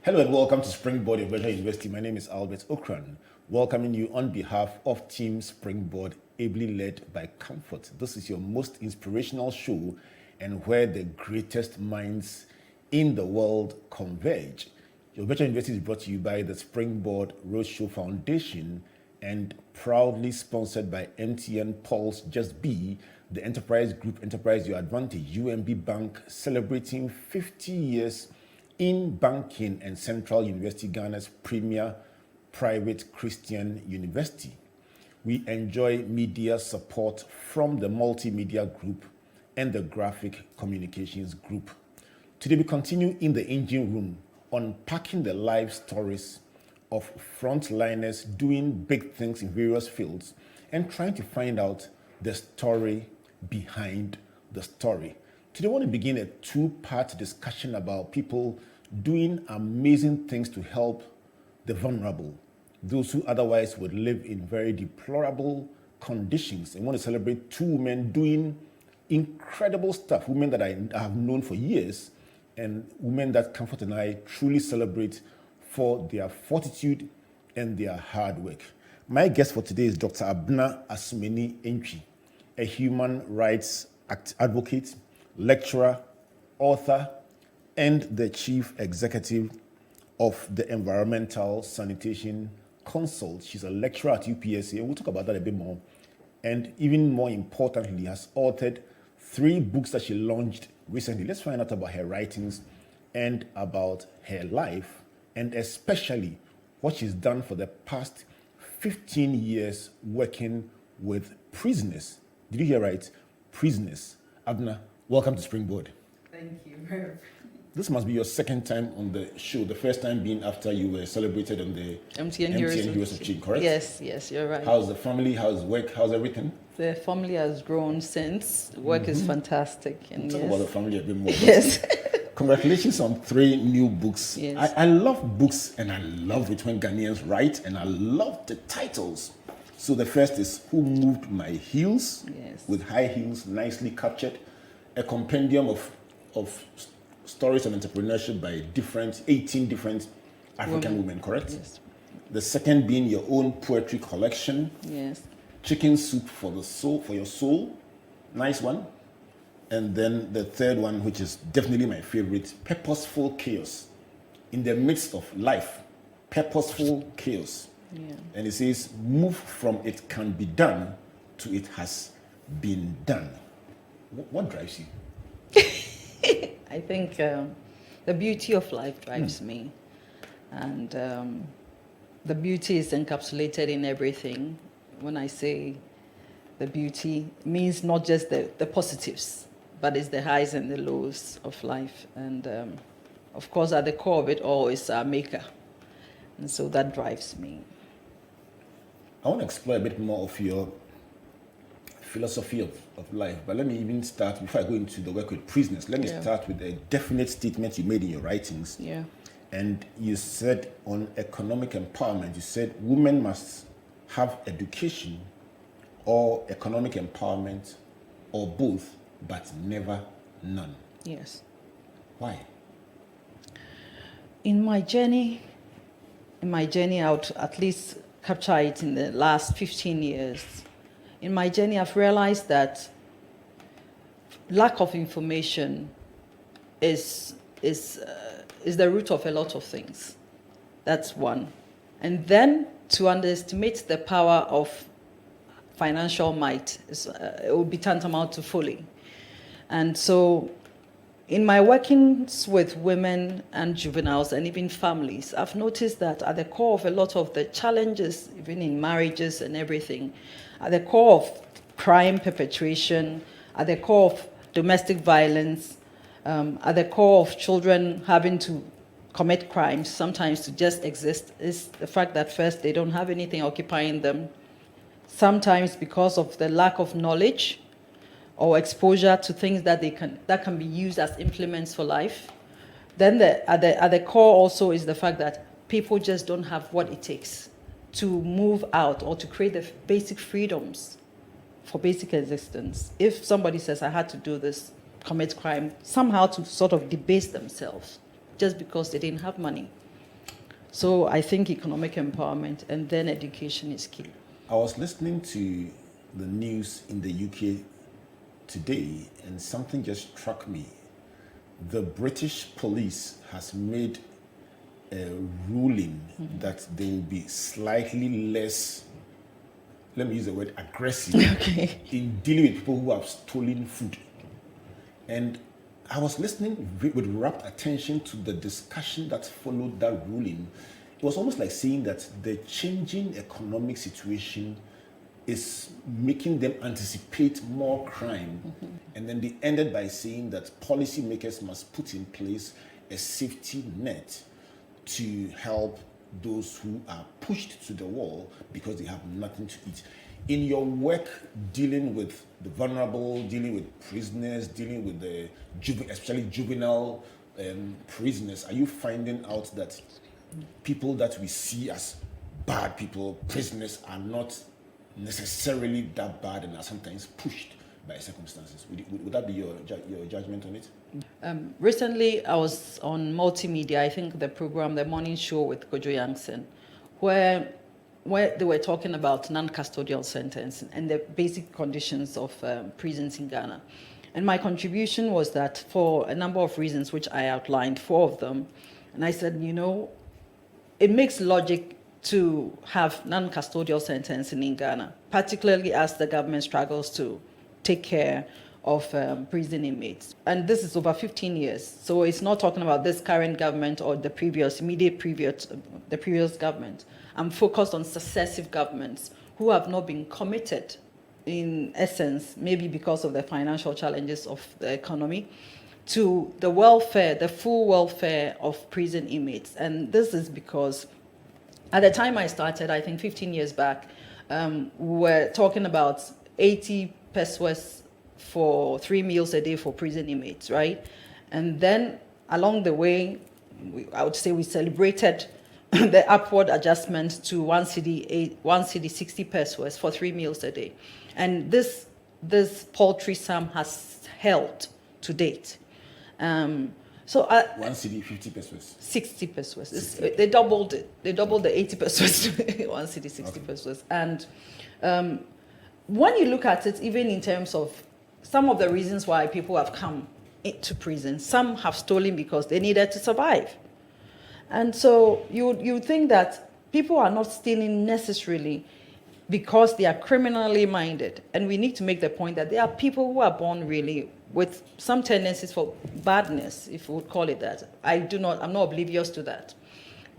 Hello and welcome to Springboard Virtual University. My name is Albert Okran, welcoming you on behalf of Team Springboard, ably led by Comfort. This is your most inspirational show and where the greatest minds in the world converge. Your Virtual University is brought to you by the Springboard Roadshow Foundation and proudly sponsored by MTN Pulse Just Be, the enterprise group Enterprise Your Advantage, UMB Bank, celebrating 50 years in banking and Central University, Ghana's premier private Christian university. We enjoy media support from the multimedia group and the graphic communications group. Today we continue in the engine room, unpacking the life stories of frontliners doing big things in various fields and trying to find out the story behind the story. Today I want to begin a two-part discussion about people doing amazing things to help the vulnerable, those who otherwise would live in very deplorable conditions. I want to celebrate two women doing incredible stuff, women that I have known for years, and women that Comfort and I truly celebrate for their fortitude and their hard work. My guest for today is Dr. Abena Asomaning Antwi, a human rights advocate, lecturer, author, and the chief executive of the Environmental Sanitation Consult. She's a lecturer at UPSA, and we'll talk about that a bit more. And even more importantly, has authored 3 books that she launched recently. Let's find out about her writings and about her life, and especially what she's done for the past 15 years working with prisoners. Did you hear right? Prisoners. Abena, welcome to Springboard. Thank you very much. This must be your second time on the show, the first time being after you were celebrated on the MTN Heroes of Change, correct? Yes, you're right. How's the family? How's work? How's everything? The family has grown since. Work is fantastic. And Talk about the family a bit more. Yes. Congratulations on 3 new books. Yes. I love books, and I love it when Ghanaians write, and I love the titles. So the first is Who Moved My Heels? Yes. With high heels, nicely captured. A compendium of stories on entrepreneurship by 18 different African women, correct? Yes. The second being your own poetry collection. Yes. Chicken Soup for the Soul, for your soul. Nice one. And then the third one, which is definitely my favorite, Purposeful Chaos. In the midst of life, purposeful chaos. Yeah. And it says, move from it can be done to it has been done. What drives you? I think the beauty of life drives me. And the beauty is encapsulated in everything. When I say the beauty, it means not just the positives, but it's the highs and the lows of life. And of course, at the core of it all is our maker. And so that drives me. I want to explore a bit more of your philosophy of life, but let me even start, before I go into the work with prisoners, let me start with a definite statement you made in your writings. Yeah. And you said on economic empowerment, you said women must have education or economic empowerment or both, but never none. Yes. Why? In my journey, I would at least capture it in the last 15 years. In my journey, I've realized that lack of information is the root of a lot of things. That's one. And then to underestimate the power of financial might, it would be tantamount to folly. And so in my workings with women and juveniles and even families, I've noticed that at the core of a lot of the challenges, even in marriages and everything, at the core of crime perpetration, at the core of domestic violence, at the core of children having to commit crimes, sometimes to just exist, is the fact that first, they don't have anything occupying them. Sometimes because of the lack of knowledge or exposure to things that can be used as implements for life. Then at the core also is the fact that people just don't have what it takes to move out or to create the basic freedoms for basic existence. If somebody says, I had to do this, commit crime, somehow to sort of debase themselves just because they didn't have money. So I think economic empowerment and then education is key. I was listening to the news in the UK today, and something just struck me. The British police has made a ruling that they will be slightly less, let me use the word, aggressive in dealing with people who have stolen food. And I was listening with rapt attention to the discussion that followed that ruling. It was almost like saying that the changing economic situation is making them anticipate more crime. And then they ended by saying that policymakers must put in place a safety net to help those who are pushed to the wall because they have nothing to eat. In your work dealing with the vulnerable, dealing with prisoners, dealing with the especially juvenile prisoners, are you finding out that people that we see as bad people, prisoners, are not necessarily that bad and are sometimes pushed by circumstances? Would that be your judgment on it? Recently, I was on multimedia, I think the program, The Morning Show with Kojo Yankson, where they were talking about non-custodial sentencing and the basic conditions of prisons in Ghana. And my contribution was that for a number of reasons, which I outlined, 4 of them, and I said, it makes logic to have non-custodial sentencing in Ghana, particularly as the government struggles to take care of prison inmates. And this is over 15 years. So it's not talking about this current government or the previous government. I'm focused on successive governments who have not been committed, in essence, maybe because of the financial challenges of the economy, to the welfare, the full welfare of prison inmates. And this is because at the time I started, I think 15 years back, we were talking about 80 pesos for 3 meals a day for prison inmates, right? And then along the way, I would say we celebrated the upward adjustment to 1 cedi 60 pesos for 3 meals a day. And this paltry sum has held to date. So 1 cedi 50 pesos. 60 pesos. 60. They doubled it. They doubled the 80 pesos to 1 cedi 60 pesos. And when you look at it, even in terms of some of the reasons why people have come into prison, some have stolen because they needed to survive. And so you think that people are not stealing necessarily because they are criminally minded. And we need to make the point that there are people who are born really with some tendencies for badness, if we would call it that. I'm not oblivious to that.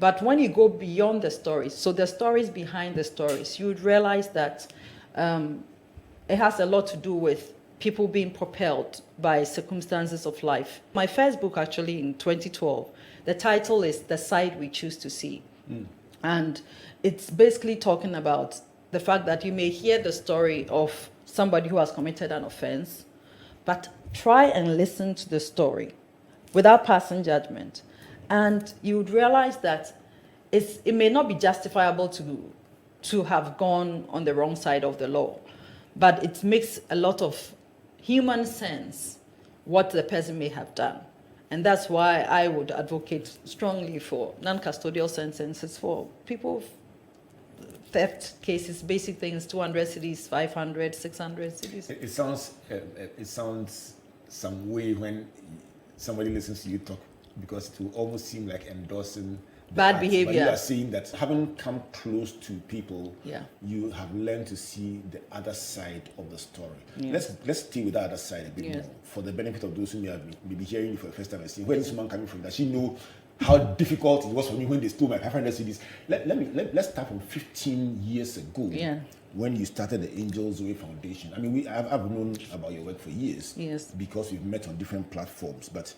But when you go beyond the stories, so the stories behind the stories, you would realize that it has a lot to do with people being propelled by circumstances of life. My first book, actually, in 2012, the title is The Side We Choose to See. And it's basically talking about the fact that you may hear the story of somebody who has committed an offense, but try and listen to the story without passing judgment. And you would realize that it may not be justifiable to have gone on the wrong side of the law, but it makes a lot of human sense what the person may have done. And that's why I would advocate strongly for non-custodial sentences for people, theft cases, basic things, 200 cedis, 500, 600 cedis. It sounds some way when somebody listens to you talk, because it will almost seem like endorsing bad behavior. But you are saying that having come close to people, yeah, you have learned to see the other side of the story. Yeah. Let's stay with the other side a bit Yes. more, for the benefit of those who may be hearing you for the first time and saying, where is this woman coming from? Does she know how difficult it was for me when they stole my 500 cedis? Let's start from 15 years ago. Yeah. When you started the Angels Way Foundation. I mean, I've known about your work for years. Yes. Because we've met on different platforms. But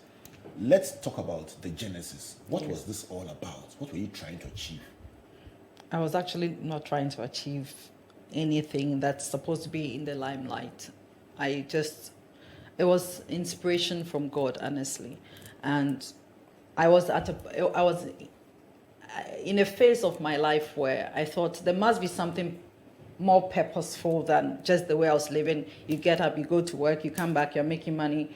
let's talk about the genesis. What was this all about? What were you trying to achieve? I was actually not trying to achieve anything that's supposed to be in the limelight. It was inspiration from God, honestly. And I was in a phase of my life where I thought there must be something more purposeful than just the way I was living. You get up, you go to work, you come back, you're making money.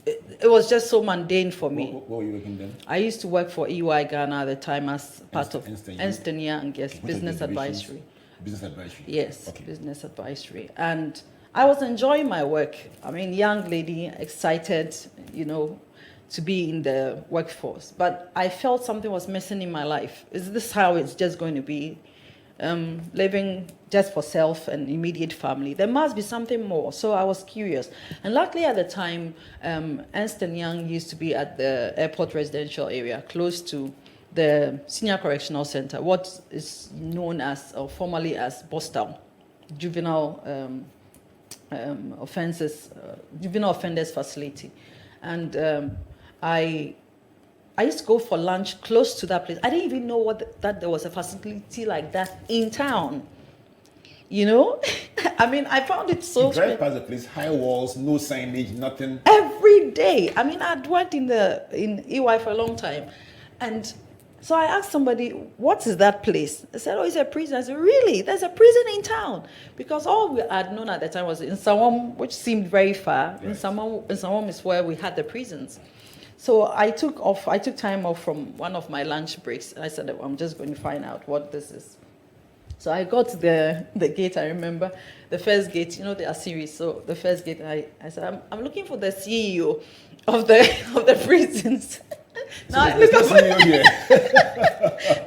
it was just so mundane for me. What were you working then? I used to work for EY Ghana at the time as part of Ernst & Young, yes, What are business the divisions? advisory. Business advisory. Yes, Okay. business advisory. And I was enjoying my work. I mean, young lady, excited, to be in the workforce. But I felt something was missing in my life. Is this how it's just going to be? Living just for self and immediate family. There must be something more. So I was curious. And luckily at the time, Ernst & Young used to be at the airport residential area, close to the Senior Correctional Center, what is known as, or formerly as Boston, Juvenile Juvenile Offenders Facility. And I used to go for lunch close to that place. I didn't even know that there was a facility like that in town. I mean, I found it so You drive past the place, high walls, no signage, nothing. every day. I mean, I'd worked in EY for a long time. And so I asked somebody, what is that place? They said, oh, it's a prison. I said, really? There's a prison in town? Because all we had known at the time was in Sawam, which seemed very far. Right. In Sawam is where we had the prisons. So I took time off from one of my lunch breaks. I said, I'm just going to find out what this is. So I got to the gate, I remember, the first gate, there are series. So the first gate, I said, I'm looking for the CEO of the prisons. So there's no CEO here.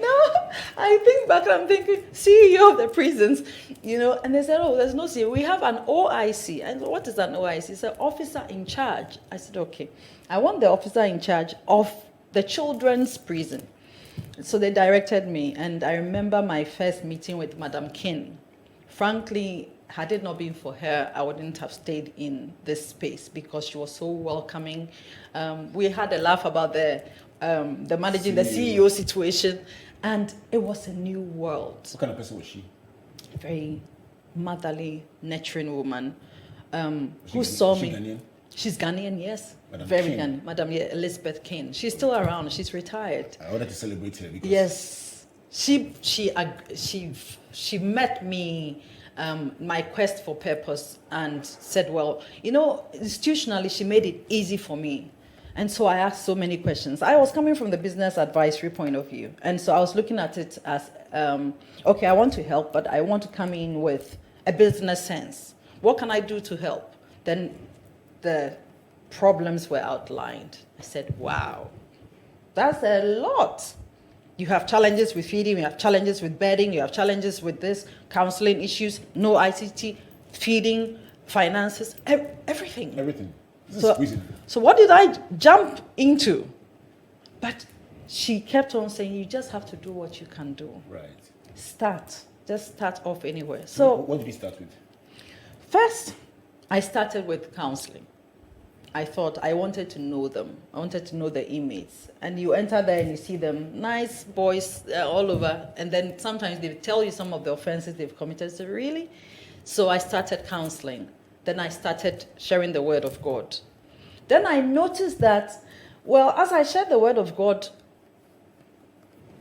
No, I think back and I'm thinking, CEO of the prisons, and they said, oh, there's no CEO. We have an OIC. And what is an OIC? It's an officer in charge. I said, okay. I want the officer in charge of the children's prison. So they directed me, and I remember my first meeting with Madam King. Frankly, had it not been for her, I wouldn't have stayed in this space because she was so welcoming. We had a laugh about the managing the CEO situation, and it was a new world. What kind of person was she? A very motherly, nurturing woman who Was saw she me. Ghanaian? She's Ghanaian, yes. Madam Very King. Ghanaian. Madam Elizabeth King. She's still around. She's retired. I wanted to celebrate her because Yes, she met me, my quest for purpose, and said, well, institutionally, she made it easy for me. And so I asked so many questions. I was coming from the business advisory point of view. And so I was looking at it as, okay, I want to help, but I want to come in with a business sense. What can I do to help? Then the problems were outlined. I said, wow, that's a lot. You have challenges with feeding, you have challenges with bedding, you have challenges with this, counseling issues, no ICT, feeding, finances, everything. everything. This is prison. So what did I jump into? But she kept on saying, you just have to do what you can do. Right. Just start off anywhere. So what did you start with? first, I started with counseling. I thought I wanted to know them. I wanted to know the inmates. And you enter there and you see them, nice boys all over. And then sometimes they tell you some of the offenses they've committed. So really? So I started counseling. Then I started sharing the word of God. Then I noticed that, well, as I shared the word of God,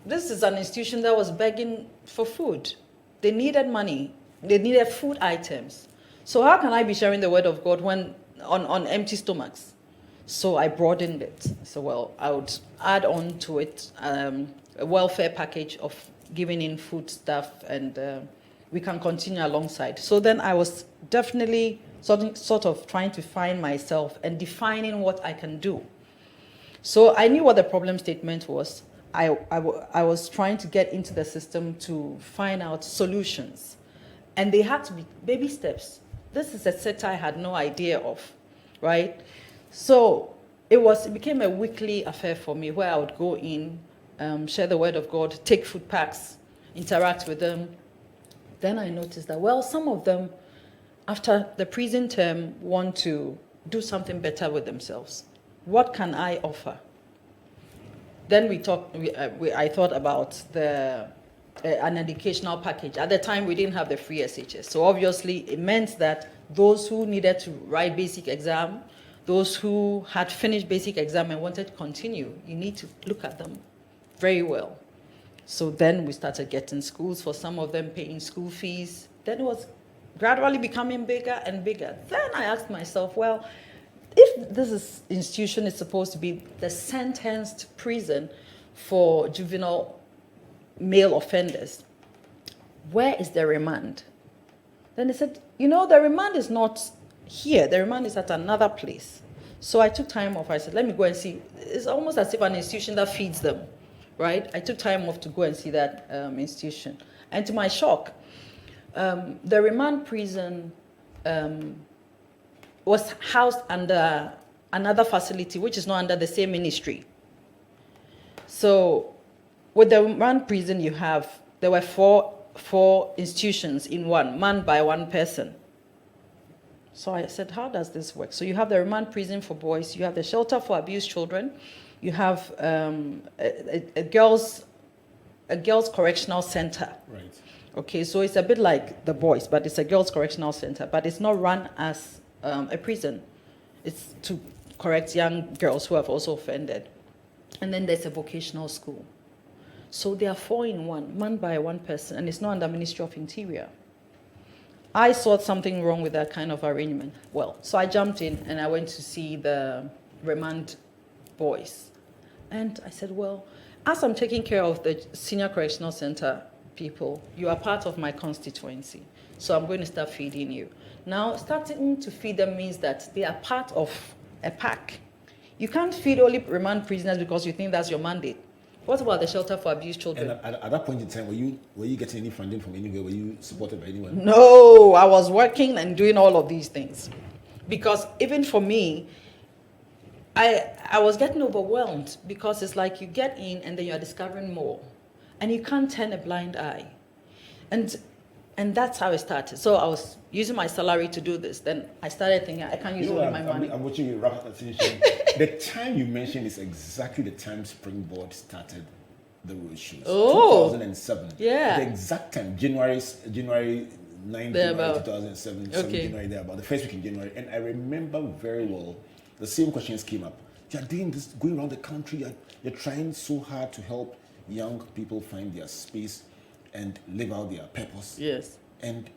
this is an institution that was begging for food. They needed money. They needed food items. So how can I be sharing the word of God when on empty stomachs? So I broadened it. So, well, I would add on to it a welfare package of giving in food stuff, and we can continue alongside. So then I was definitely sort of trying to find myself and defining what I can do. So I knew what the problem statement was. I was trying to get into the system to find out solutions. And they had to be baby steps. This is a sector I had no idea of, right? So it became a weekly affair for me where I would go in, share the word of God, take food packs, interact with them. Then I noticed that, well, some of them, after the prison term, want to do something better with themselves. What can I offer? Then I thought about an educational package. At the time, we didn't have the free SHS. So obviously, it meant that those who needed to write basic exam, those who had finished basic exam and wanted to continue, you need to look at them very well. So then we started getting schools for some of them, paying school fees. Then it was gradually becoming bigger and bigger. Then I asked myself, well, if if this institution is supposed to be the sentenced prison for juvenile male offenders, where is the remand? Then they said, the remand is not here. The remand is at another place. So I took time off. I said, let me go and see. It's almost as if an institution that feeds them, right? I took time off to go and see that institution. And to my shock, the remand prison was housed under another facility, which is not under the same ministry. So with the remand prison there were four institutions in one, manned by one person. So I said, how does this work? So you have the remand prison for boys, you have the shelter for abused children, you have a girls correctional center. Right. Okay, so it's a bit like the boys, but it's a girls correctional center, but it's not run as a prison. It's to correct young girls who have also offended. And then there's a vocational school. So there are 4 in one, manned by one person, and it's not under Ministry of Interior. I saw something wrong with that kind of arrangement. Well, so I jumped in and I went to see the remand boys. And I said, well, as I'm taking care of the Senior Correctional Center people, you are part of my constituency. So I'm going to start feeding you. Now, starting to feed them means that they are part of a pack. You can't feed only remand prisoners because you think that's your mandate. What about the shelter for abused children? And at that point in time, were you getting any funding from anywhere? Were you supported by anyone? No, I was working and doing all of these things. Because even for me, I was getting overwhelmed because it's like you get in and then you're discovering more. And you can't turn a blind eye. And that's how it started. So I was using my salary to do this. Then I started thinking, I can't use only my money. I'm watching you wrap attention. The time you mentioned is exactly the time Springboard started the roadshows. Oh. 2007. Yeah. The exact time, January 9th, January 2007, 7 January, there about the first week in January. And I remember very well, the same questions came up. You're doing this, going around the country, you're trying so hard to help young people find their space and live out their purpose. Yes. And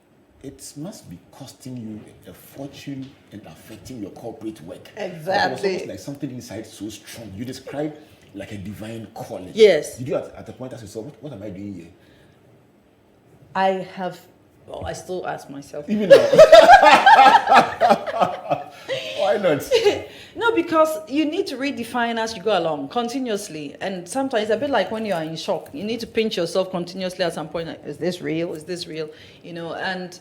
it must be costing you a fortune and affecting your corporate work. Exactly. It was almost like something inside so strong. You described like a divine calling. Yes. Did you at the point ask yourself, what am I doing here? I still ask myself. Even now. Why not? No, because you need to redefine as you go along continuously. And sometimes it's a bit like when you are in shock. You need to pinch yourself continuously at some point. Like, is this real? Is this real? And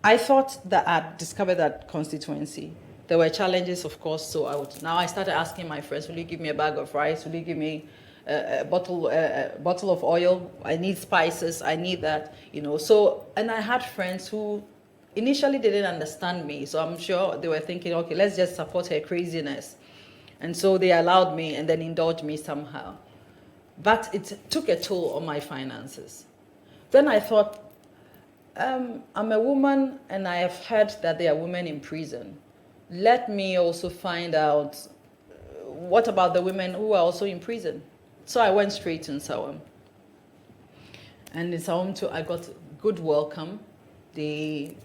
I thought that I'd discovered that constituency. There were challenges, of course, so I started asking my friends, will you give me a bag of rice? Will you give me a bottle of oil? I need spices, I need that, So, and I had friends who initially didn't understand me, so I'm sure they were thinking, okay, let's just support her craziness. And so they allowed me and then indulged me somehow. But it took a toll on my finances. Then I thought, I'm a woman and I have heard that there are women in prison. Let me also find out what about the women who are also in prison. So I went straight to Nsawam. And in Nsawam too, I got good welcome. They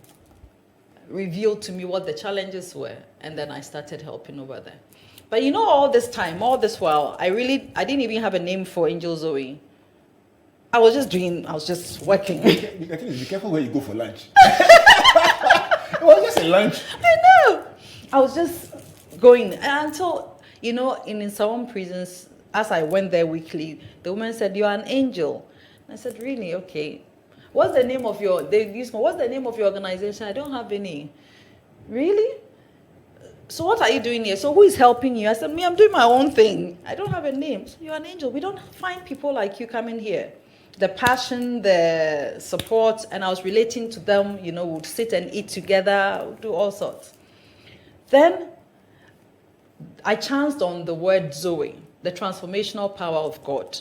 revealed to me what the challenges were, and then I started helping over there. But all this time, all this while, I didn't even have a name for Angel Zoe. I was just working. The thing is, be careful where you go for lunch. It was just a lunch. I know. I was just going until, in Nsawam prisons, as I went there weekly, the woman said, "You are an angel." And I said, "Really? Okay. What's the name of your organization?" "I don't have any." "Really? So what are you doing here? So who is helping you?" I said, "Me, I'm doing my own thing. I don't have a name." "So you're an angel. We don't find people like you coming here." The passion, the support, and I was relating to them, we'd sit and eat together, do all sorts. Then I chanced on the word Zoe, the transformational power of God.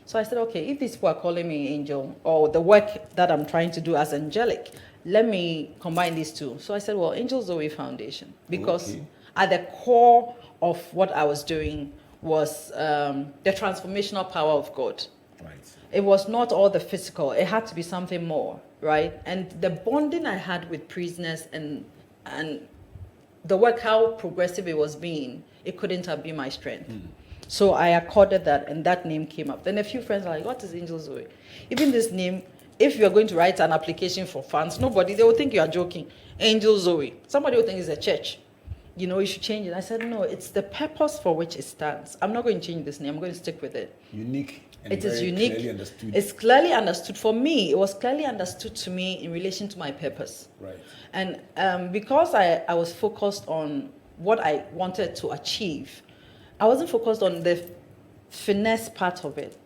So I said, okay, if these people are calling me angel, or the work that I'm trying to do as angelic, let me combine these two. So I said, well, Angel Zoe Foundation, because at the core of what I was doing was the transformational power of God. Right. It was not all the physical. It had to be something more, right? And the bonding I had with prisoners and the work, how progressive it was being, it couldn't have been my strength. So I accorded that, and that name came up. Then a few friends are like, what is Angel Zoe? Even this name, if you're going to write an application for funds, they will think you are joking. Angel Zoe. Somebody will think it's a church. You should change it. I said, no, it's the purpose for which it stands. I'm not going to change this name. I'm going to stick with it. Unique. And it is unique. Clearly understood. It's clearly understood. For me, it was clearly understood to me in relation to my purpose. Right. And because I was focused on what I wanted to achieve, I wasn't focused on the finesse part of it.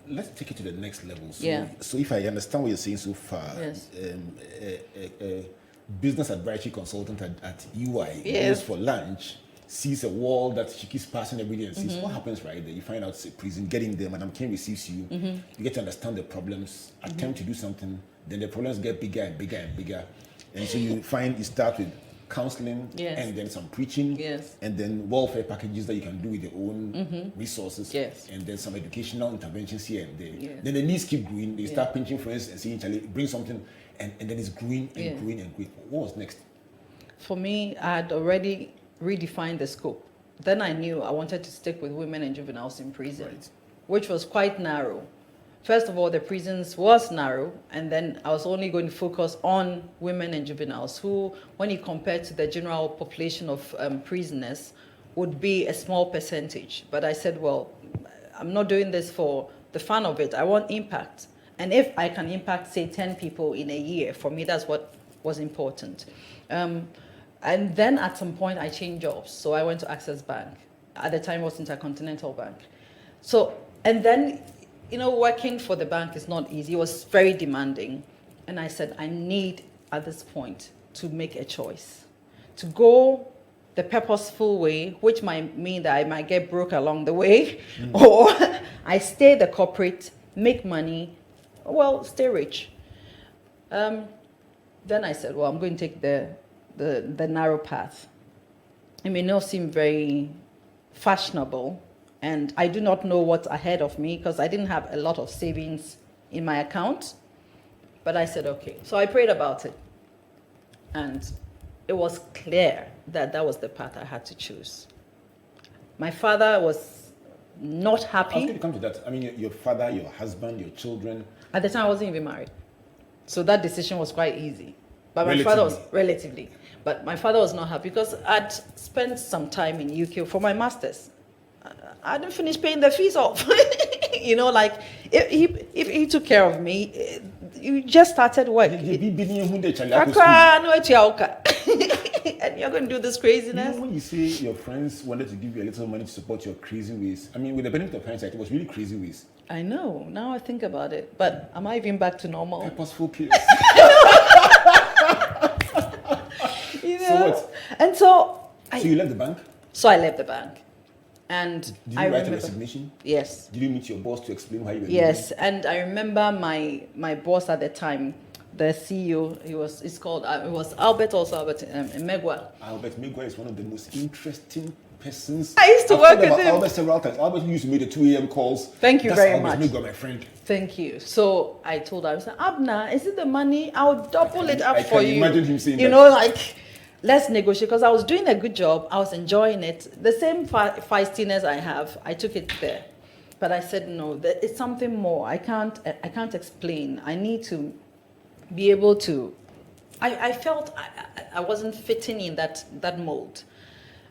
Let's take it to the next level. So if I understand what you're saying so far, yes. A business advisory consultant at UI yes. goes for lunch, sees a wall that she keeps passing every day and sees what happens right there. You find out it's a prison, getting there, Madam King receives you, you get to understand the problems, attempt to do something, then the problems get bigger and bigger and bigger. And so you start with counseling yes. and then some preaching yes. and then welfare packages that you can do with your own resources yes. and then some educational interventions here and there. Yes. Then the needs keep growing. They start pinching friends and saying, Charlie, bring something, and then it's growing and growing and growing. What was next? For me, I had already redefined the scope. Then I knew I wanted to stick with women and juveniles in prison, Right. which was quite narrow. First of all, the prisons was narrow, and then I was only going to focus on women and juveniles, who, when you compare to the general population of prisoners, would be a small percentage. But I said, well, I'm not doing this for the fun of it. I want impact. And if I can impact, say, 10 people in a year, for me, that's what was important. And then at some point, I changed jobs. So I went to Access Bank. At the time, it was Intercontinental Bank. So, and then, working for the bank is not easy. It was very demanding. And I said, I need, at this point, to make a choice. To go the purposeful way, which might mean that I might get broke along the way, or I stay the corporate, make money, stay rich. Then I said, well, I'm going to take the narrow path. It may not seem very fashionable, and I do not know what's ahead of me because I didn't have a lot of savings in my account. But I said, okay. So I prayed about it. And it was clear that that was the path I had to choose. My father was not happy. How did you come to that? I mean, your father, your husband, your children. At the time, I wasn't even married. So that decision was quite easy. But my Relatively. father was, relatively. But my father was not happy because I'd spent some time in UK for my master's. I didn't finish paying the fees off. If he took care of me, you just started work. And you're going to do this craziness. When you say your friends wanted to give you a little money to support your crazy ways, I mean, with the benefit of hindsight, it was really crazy ways. I know. Now I think about it. But am I even back to normal? Purposeful chaos. So what? And so you left the bank? So I left the bank. And did you write a resignation? Yes. Did you meet your boss to explain why you were Yes, leaving? And I remember my boss at the time, the CEO. It was Albert Megwa. Albert Megwa is one of the most interesting persons. I used to work with him. Albert several times. Albert used to make the 2 a.m. calls. Thank you very much. Albert Megwa, my friend. Thank you. So I told her, I said, Abna, is it the money? I'll double it up for you. I can imagine him saying that. Let's negotiate, because I was doing a good job. I was enjoying it. The same feistiness I have, I took it there. But I said, no, it's something more. I can't explain. I need to be able to. I felt I wasn't fitting in that mold.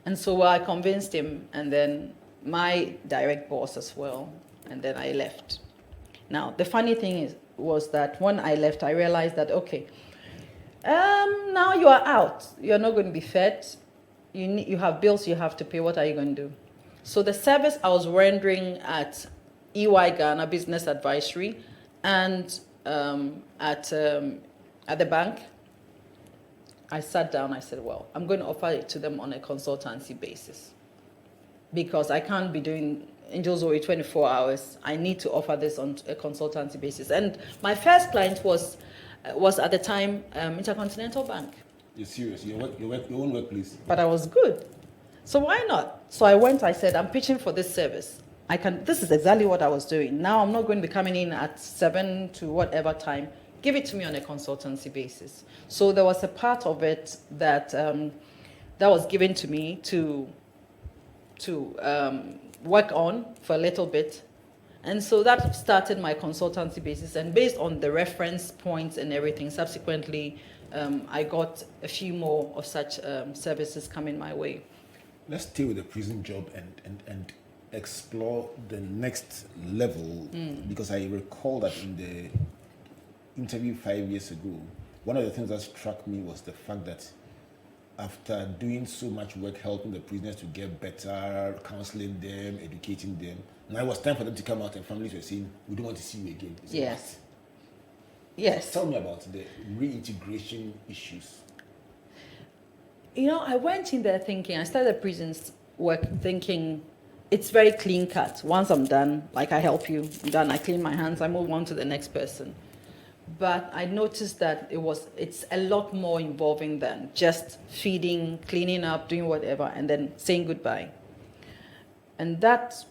And so I convinced him, and then my direct boss as well. And then I left. Now, the funny thing was that when I left, I realized that, okay, now you are out. You're not going to be fed. You have bills you have to pay. What are you going to do? So the service I was rendering at EY Ghana Business Advisory and at the bank, I sat down. I said, well, I'm going to offer it to them on a consultancy basis because I can't be doing Angel Zoe 24 hours. I need to offer this on a consultancy basis. And my first client was at the time Intercontinental Bank. You're serious? Your own workplace? But I was good. So why not? So I went, I said, I'm pitching for this service. This is exactly what I was doing. Now I'm not going to be coming in at 7 to whatever time. Give it to me on a consultancy basis. So there was a part of it that that was given to me to work on for a little bit. And so that started my consultancy basis. And based on the reference points and everything, subsequently, I got a few more of such services coming my way. Let's stay with the prison job and explore the next level, because I recall that in the interview 5 years ago, one of the things that struck me was the fact that after doing so much work helping the prisoners to get better, counseling them, educating them, now it was time for them to come out, and families were saying, we don't want to see you again. Yes. Yes. Tell me about the reintegration issues. You know, I went in there thinking, I started prisons work thinking, it's very clean cut. Once I'm done, like I help you, I'm done, I clean my hands, I move on to the next person. But I noticed that it's a lot more involving than just feeding, cleaning up, doing whatever, and then saying goodbye. And that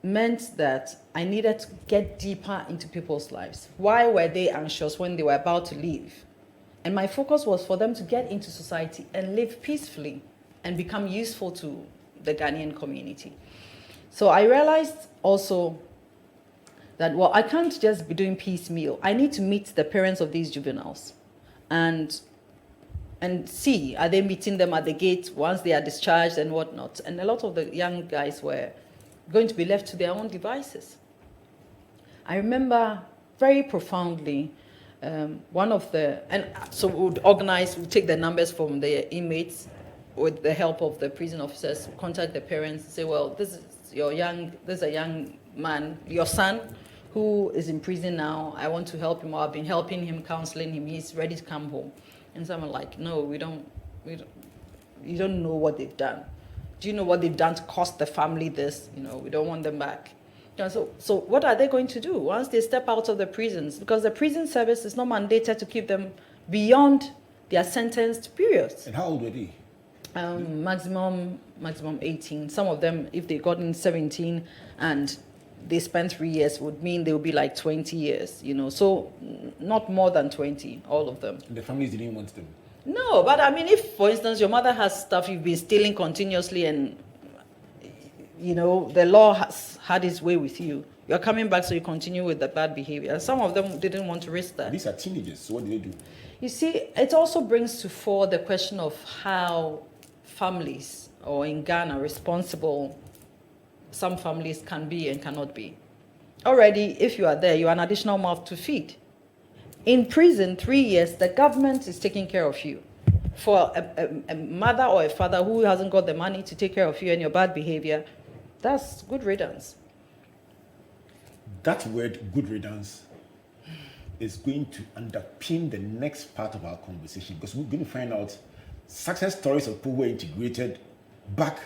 meant that I needed to get deeper into people's lives. Why were they anxious when they were about to leave? And my focus was for them to get into society and live peacefully and become useful to the Ghanaian community. So I realized also that, well, I can't just be doing piecemeal. I need to meet the parents of these juveniles and see, are they meeting them at the gate once they are discharged and whatnot? And a lot of the young guys were going to be left to their own devices. I remember very profoundly so we would organize, we'd take the numbers from the inmates with the help of the prison officers, contact the parents, say, well, this is a young man, your son, who is in prison now. I want to help him, or I've been helping him, counseling him, he's ready to come home. And someone like, no, you don't know what they've done. Do you know what they've done to cost the family this? We don't want them back. So what are they going to do once they step out of the prisons? Because the prison service is not mandated to keep them beyond their sentenced periods. And how old were they? Maximum 18. Some of them, if they got in 17 and they spent 3 years, would mean they would be like 20 years, So not more than 20, all of them. And the families didn't want them? No, but I mean, if, for instance, your mother has stuff you've been stealing continuously and, the law has had its way with you, you're coming back, so you continue with the bad behavior. Some of them didn't want to risk that. These are teenagers, so what do they do? You see, it also brings to fore the question of how families, or in Ghana, responsible some families can be and cannot be. Already, if you are there, you are an additional mouth to feed. In prison, 3 years, the government is taking care of you. For a mother or a father who hasn't got the money to take care of you and your bad behavior, that's good riddance. That word, good riddance, is going to underpin the next part of our conversation, because we're going to find out success stories of people who were integrated back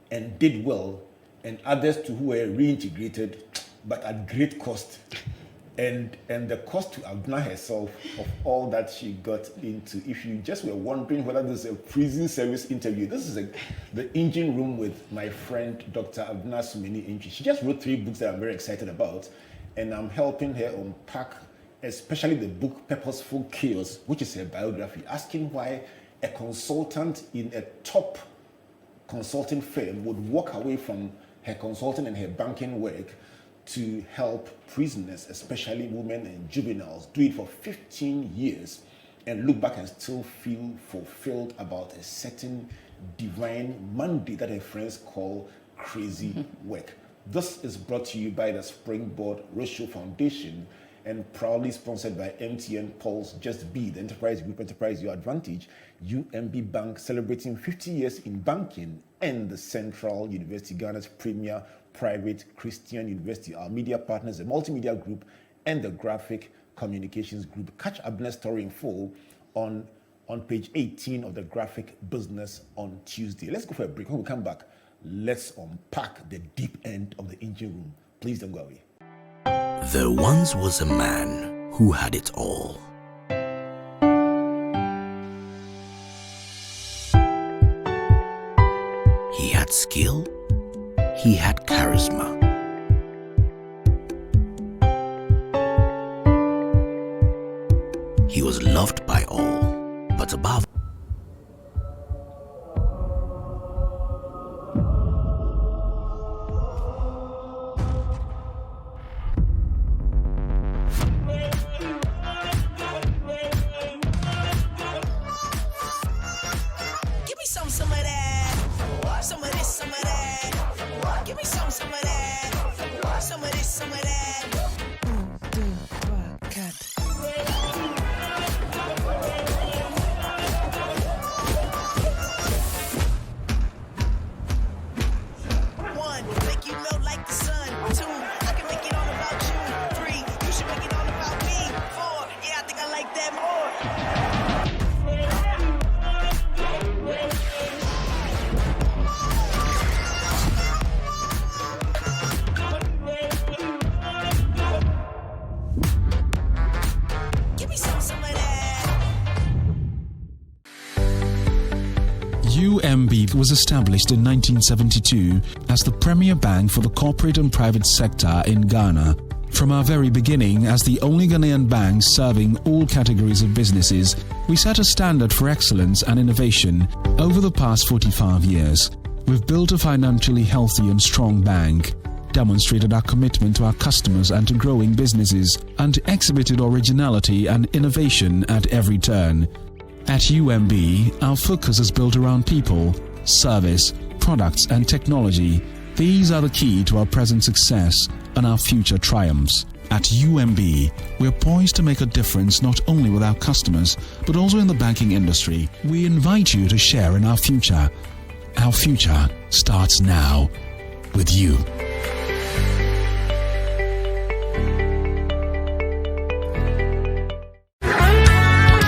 and did well, and others who were reintegrated but at great cost. And the cost to Abena herself of all that she got into. If you just were wondering whether this is a prison service interview, this is the engine room with my friend Dr Abena Asomaning Antwi. She just wrote 3 books that I'm very excited about, and I'm helping her unpack, especially the book Purposeful Chaos, which is her biography, asking why a consultant in a top consulting firm would walk away from her consulting and her banking work to help prisoners, especially women and juveniles, do it for 15 years and look back and still feel fulfilled about a certain divine mandate that her friends call crazy work. This is brought to you by the Springboard Ratio Foundation and proudly sponsored by MTN Pulse Just Be, the Enterprise Group Enterprise Your Advantage, UMB Bank celebrating 50 years in banking, and the Central University Ghana's premier private Christian university. Our media partners, the Multimedia Group and the Graphic Communications Group. Catch Abena's story in full on page 18 of the Graphic Business on Tuesday. Let's go for a break. When we come back, let's unpack the deep end of the engine room. Please don't go away. There once was a man who had it all. He had skill, he had charisma. He was loved by all, but above UMB was established in 1972 as the premier bank for the corporate and private sector in Ghana. From our very beginning, as the only Ghanaian bank serving all categories of businesses, we set a standard for excellence and innovation over the past 45 years. We've built a financially healthy and strong bank, demonstrated our commitment to our customers and to growing businesses, and exhibited originality and innovation at every turn. At UMB, our focus is built around people, service, products and technology. These are the key to our present success and our future triumphs. At UMB, we're poised to make a difference not only with our customers, but also in the banking industry. We invite you to share in our future. Our future starts now with you.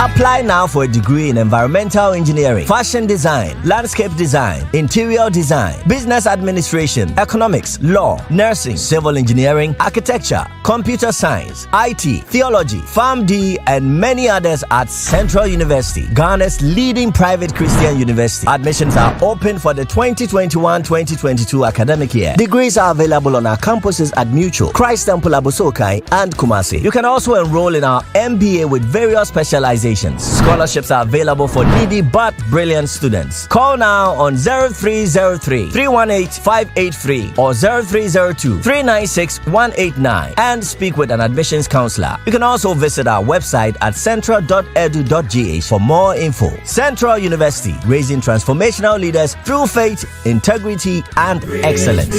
Apply now for a degree in environmental engineering, fashion design, landscape design, interior design, business administration, economics, law, nursing, civil engineering, architecture, computer science, IT, theology, PharmD, and many others at Central University, Ghana's leading private Christian university. Admissions are open for the 2021-2022 academic year. Degrees are available on our campuses at Mutual, Christ Temple Abosokai, and Kumasi. You can also enroll in our MBA with various specializations. Scholarships are available for needy but brilliant students. Call now on 0303 318 583 or 0302 396 189 and speak with an admissions counselor. You can also visit our website at central.edu.gh for more info. Central University, raising transformational leaders through faith, integrity, and excellence.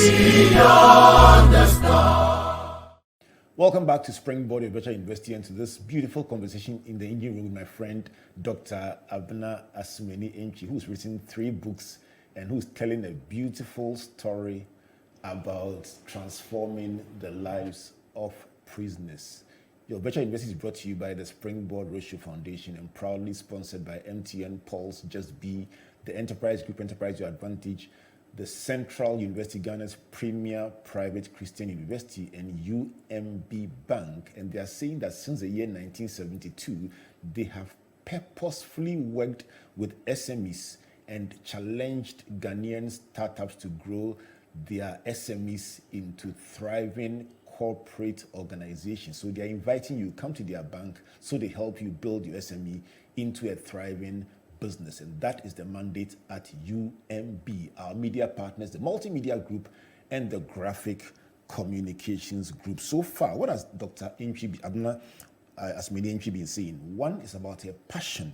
Welcome back to Springboard, your better university, and to this beautiful conversation in the engine room with my friend, Dr. Abena Asomaning Antwi, who's written 3 books and who's telling a beautiful story about transforming the lives of prisoners. Your better university is brought to you by the Springboard Ratio Foundation and proudly sponsored by MTN, Pulse, Just Be, the Enterprise Group, Enterprise Your Advantage, the Central University, Ghana's premier private Christian university, and UMB Bank. And they are saying that since the year 1972, they have purposefully worked with SMEs and challenged Ghanaian startups to grow their SMEs into thriving corporate organizations. So they are inviting you, come to their bank so they help you build your SME into a thriving business, and that is the mandate at UMB, our media partners, the multimedia group and the graphic communications group. So far, what has Dr. Abena Asomaning Antwi been saying? One is about her passion,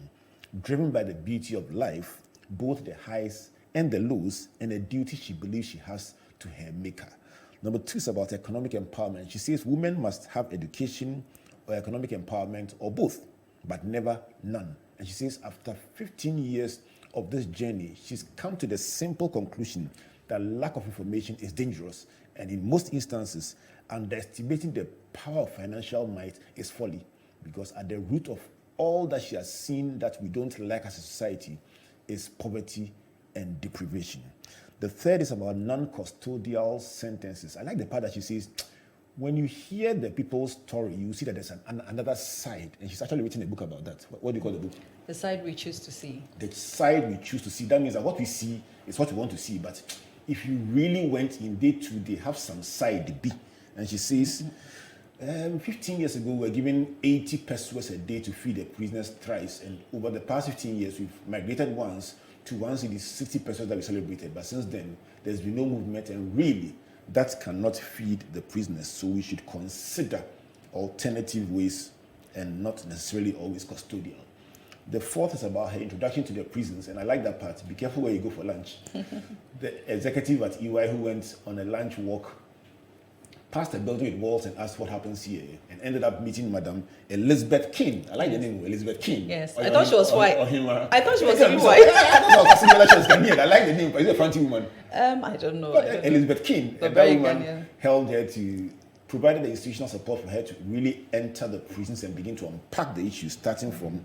driven by the beauty of life, both the highs and the lows, and a duty she believes she has to her maker. Number 2 is about economic empowerment. She says women must have education or economic empowerment or both, but never none. And she says after 15 years of this journey, she's come to the simple conclusion that lack of information is dangerous, and in most instances, underestimating the power of financial might is folly, because at the root of all that she has seen that we don't like as a society is poverty and deprivation. The third is about non-custodial sentences. I like the part that she says, when you hear the people's story, you see that there's another side. And she's actually written a book about that. What do you call the book? The side we choose to see. The side we choose to see. That means that what we see is what we want to see. But if you really went in, they have some side B. And she says, 15 years ago, we were given 80 pesos a day to feed the prisoners thrice. And over the past 15 years, we've migrated once it is 60 pesos that we celebrated. But since then, there's been no movement. And really, that cannot feed the prisoners. So we should consider alternative ways and not necessarily always custodial. The fourth is about her introduction to the prisons, and I like that part. Be careful where you go for lunch. The executive at EY who went on a lunch walk passed a building with walls and asked what happens here, and ended up meeting Madam Elizabeth King. I like the name, Elizabeth King. Yes, I thought she was white. I thought she was white. I like the name, but she's a fancy woman. I don't know. Elizabeth King, and that woman held her to, provided the institutional support for her to really enter the prisons and begin to unpack the issues, starting from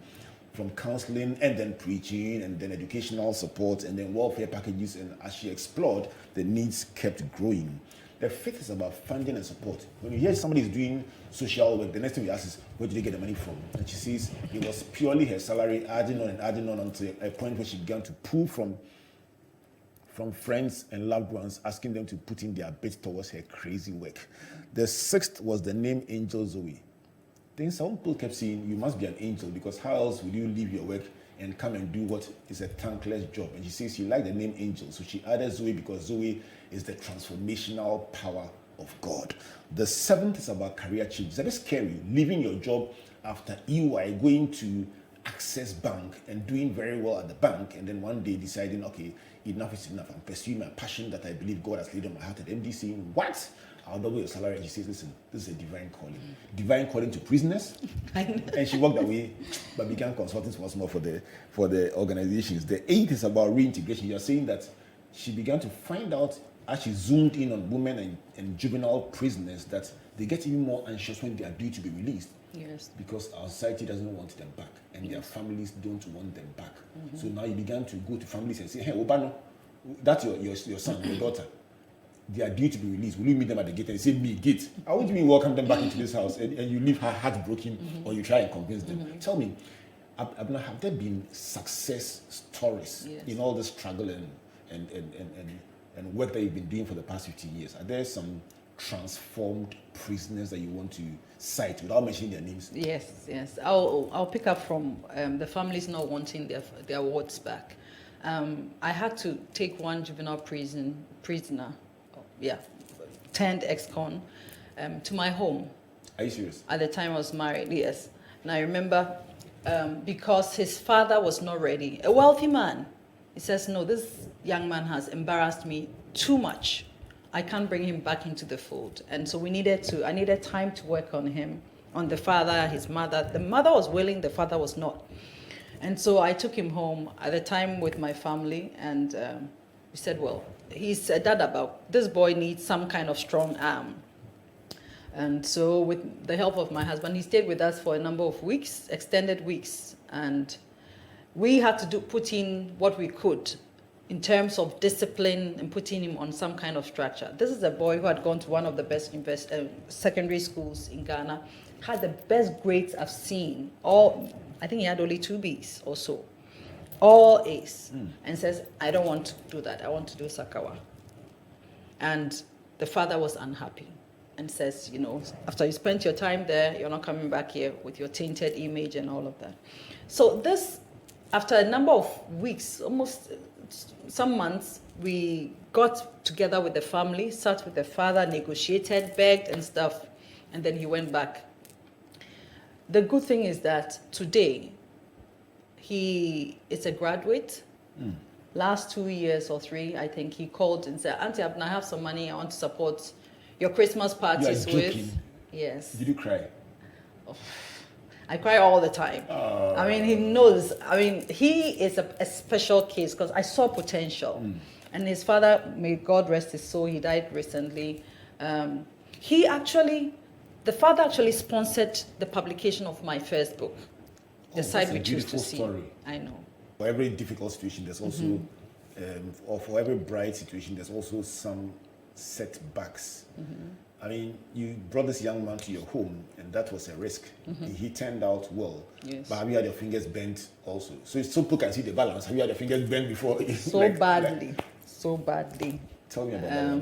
counseling and then preaching and then educational support and then welfare packages. And as she explored, the needs kept growing. The fifth is about funding and support. When you hear somebody is doing social work, the next thing we ask is, where did they get the money from? And she says it was purely her salary adding on until a point where she began to pull from from friends and loved ones asking them to put in their bid towards her crazy work. The 6th was the name Angel Zoe. Then some people kept saying, you must be an angel, because how else would you leave your work and come and do what is a thankless job? And she says she liked the name Angel, so she added Zoe because Zoe is the transformational power of God. The 7th is about career change. It's a bit scary, leaving your job after EY, going to Access Bank and doing very well at the bank, and then one day deciding, okay, enough is enough. I'm pursuing my passion that I believe God has laid on my heart. At MD saying, what? I'll double your salary. And she says, listen, this is a divine calling. Divine calling to prisoners. And she walked away, but began consulting once more for the organizations. The 8th is about reintegration. You're saying that she began to find out, as she zoomed in on women and juvenile prisoners, that they get even more anxious when they are due to be released. Yes. Because our society doesn't want them back, and their families don't want them back. So now you began to go to families and say, hey, Obano, that's your son, your daughter. They are due to be released. Will you meet them at the gate and say, me, gate? How would you mean welcome them back into this house and you leave her heartbroken, or you try and convince them? Tell me, Abena, have there been success stories in all this struggle and work that you've been doing for the past 15 years? Are there some transformed prisoners that you want to cite without mentioning their names? Yes. I'll pick up from the families not wanting their wards back. I had to take one juvenile prisoner, turned ex-con, to my home. Are you serious? At the time I was married, yes. And I remember because his father was not ready, a wealthy man. He says, no, this young man has embarrassed me too much. I can't bring him back into the fold. And so I needed time to work on him, on the father, his mother. The mother was willing, the father was not. And so I took him home at the time with my family, and we said, well, he's a dad about, this boy needs some kind of strong arm. And so with the help of my husband, he stayed with us for a number of weeks, extended weeks. And we had to put in what we could in terms of discipline and putting him on some kind of structure. This is a boy who had gone to one of the best secondary schools in Ghana, had the best grades I've seen. I think he had only 2 Bs or so, all A's, and says, I don't want to do that. I want to do Sakawa. And the father was unhappy and says, after you spent your time there, you're not coming back here with your tainted image and all of that. So this, after a number of weeks, almost some months, we got together with the family, sat with the father, negotiated, begged and stuff, and then he went back. The good thing is that today, he is a graduate. Last 2 years or 3, I think, he called and said, Auntie Abena, I have some money I want to support your Christmas parties with. Yes. Did you cry? Oh, I cry all the time. I mean, he knows. I mean, he is a special case because I saw potential. And his father, may God rest his soul, he died recently. The father actually sponsored the publication of my first book, The Side We Choose to See. Story. I know. For every difficult situation, there's also, or for every bright situation, there's also some setbacks. I mean, you brought this young man to your home, and that was a risk. He turned out well. Yes. But have you had your fingers bent also? So people can see the balance. Have you had your fingers bent before? So badly. Tell me about that.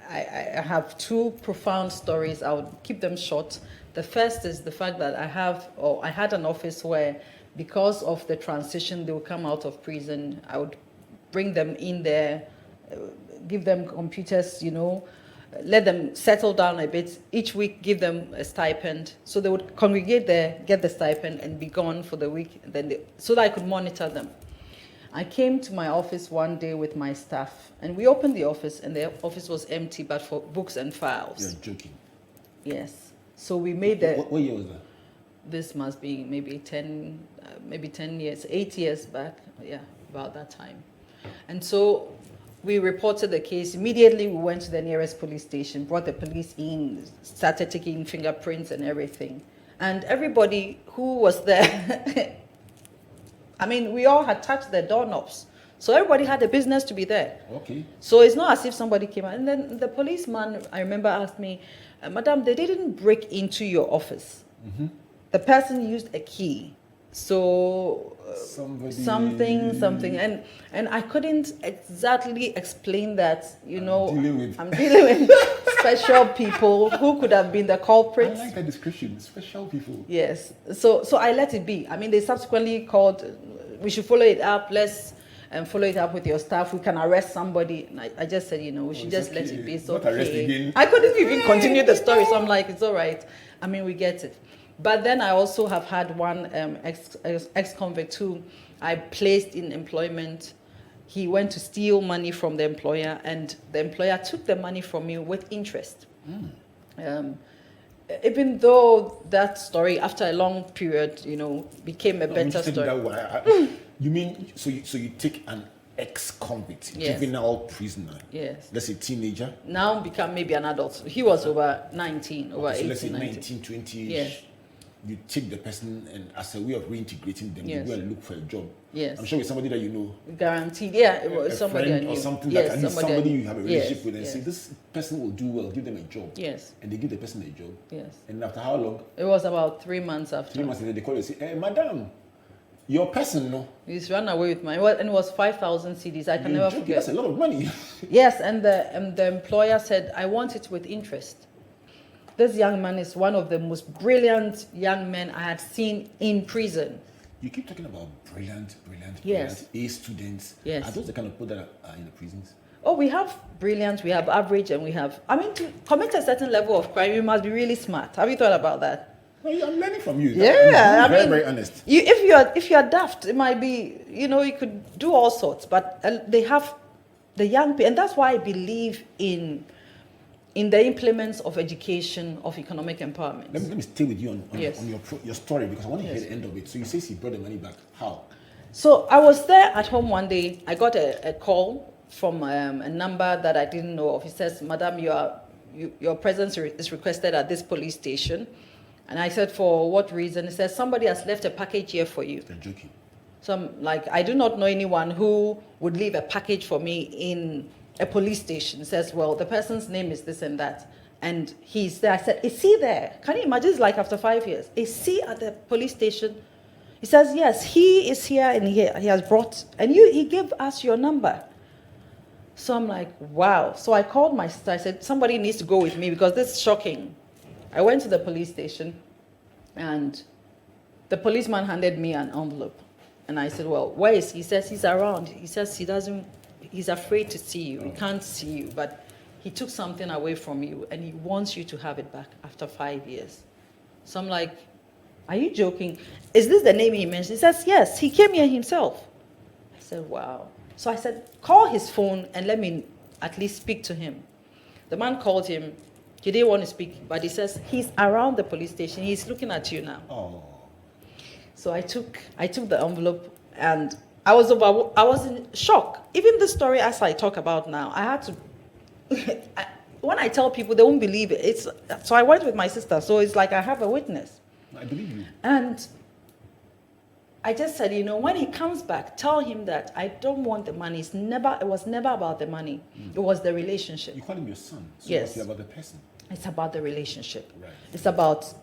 I have 2 profound stories. I would keep them short. The first is the fact that I had an office where, because of the transition, they would come out of prison. I would bring them in there, give them computers, let them settle down a bit. Each week, give them a stipend. So they would congregate there, get the stipend, and be gone for the week, so that I could monitor them. I came to my office one day with my staff, and we opened the office, and the office was empty, but for books and files. You're joking. Yes. So we made What year was that? This must be maybe 10 years, 8 years back. Yeah, about that time. And so we reported the case. Immediately, we went to the nearest police station, brought the police in, started taking fingerprints and everything. And everybody who was there, I mean, we all had touched the doorknobs. So everybody had a business to be there. Okay. So it's not as if somebody came out. And then the policeman, I remember, asked me, Madam, they didn't break into your office. The person used a key So something, and I couldn't exactly explain that. I'm dealing with special people who could have been the culprits. I like that description, special people. Yes. So I let it be. I mean, they subsequently called. We should follow it up. Let's follow it up with your staff. We can arrest somebody. And I just said, we should just let it be. So not arrest again. I couldn't even continue the story. So I'm like, it's all right. I mean, we get it. But then I also have had one ex-convict who I placed in employment. He went to steal money from the employer, and the employer took the money from me with interest. Even though that story, after a long period, became a better story. You mean, so you take an ex-convict, Yes. juvenile prisoner, Yes. let's say teenager, Now become maybe an adult. He was over 19, over so 18, let's say 19. 19, 20. Yes. You take the person, and as a way of reintegrating them, Yes. you go and look for a job. Yes. I'm sure it's somebody that you know. Guaranteed. Yeah, it was A somebody I friend knew. or something Yes, that at least somebody you have a relationship with, and yes. say this person will do well, give them a job. Yes. And they give the person a job. Yes. And after how long? It was about 3 months after. 3 months later, they call you and say, "Hey, madam, your person, no. He's run away with mine. And it was 5,000 CDs. I can You're never joking. forget. That's a lot of money." Yes, and the employer said, I want it with interest. This young man is one of the most brilliant young men I had seen in prison. You keep talking about brilliant, Yes. A students. Yes. Are those the kind of people that are in the prisons? Oh, we have brilliant, we have average, and we have... I mean, to commit a certain level of crime, you must be really smart. Have you thought about that? No, I'm learning from you. Yeah, I'm very, very honest. If you're daft, it might be, you could do all sorts, but they have the young people, and that's why I believe in the implements of education, of economic empowerment. Let me stay with you on Yes. your story, because I want to hear Yes. the end of it. So you say he brought the money back. How? So I was there at home one day. I got a call from a number that I didn't know of. He says, "Madam, your presence is requested at this police station." And I said, "For what reason?" He says, "Somebody has left a package here for you." You're joking. So I'm like, I do not know anyone who would leave a package for me in a police station. He says, "Well, the person's name is this and that." And he's there. I said, "Is he there?" Can you imagine? It's like after 5 years. Is he at the police station? He says, "Yes, he is here, and he has brought, and he gave us your number." So I'm like, wow. So I called my sister. I said, "Somebody needs to go with me because this is shocking." I went to the police station, and the policeman handed me an envelope. And I said, "Well, where is he?" He says, "He's around." He says he's afraid to see you. He can't see you, but he took something away from you, and he wants you to have it back after 5 years. So I'm like, are you joking? Is this the name he mentioned? He says, "Yes, he came here himself." I said, wow. So I said, "Call his phone and let me at least speak to him." The man called him. He didn't want to speak, but he says, "He's around the police station. He's looking at you now." Oh. So I took the envelope, and I was in shock. Even the story as I talk about now, I had to, when I tell people, they won't believe it. So I went with my sister, so it's like I have a witness. I believe you. And I just said, when he comes back, tell him that I don't want the money. It was never about the money. It was the relationship. You call him your son. So Yes. it's about the person. It's about the relationship. Right. It's about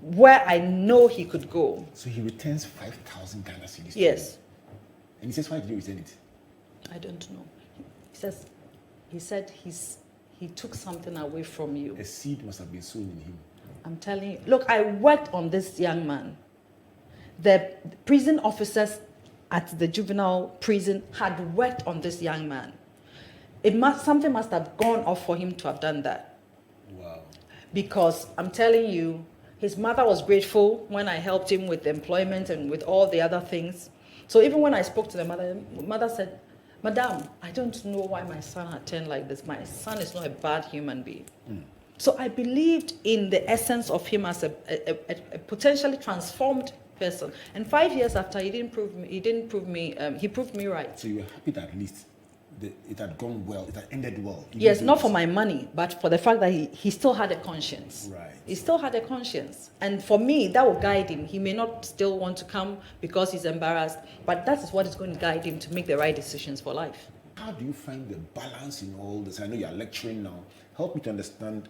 where I know he could go. So he returns 5,000 Ghana cedis. Yes. And he says, "Why did you return it?" I don't know. He said he took something away from you. A seed must have been sown in him. I'm telling you. Look, I worked on this young man. The prison officers at the juvenile prison had worked on this young man. Something must have gone off for him to have done that. Wow. Because I'm telling you, his mother was grateful when I helped him with employment and with all the other things. So even when I spoke to the mother said, "Madam, I don't know why my son had turned like this. My son is not a bad human being." So I believed in the essence of him as a potentially transformed person. And 5 years after, he proved me right. So you were happy that at least it had gone well, it had ended well. Yes, not for my money, but for the fact that he still had a conscience. Right. He still had a conscience. And for me, that will guide him. He may not still want to come because he's embarrassed, but that is what is going to guide him to make the right decisions for life. How do you find the balance in all this? I know you're lecturing now. Help me to understand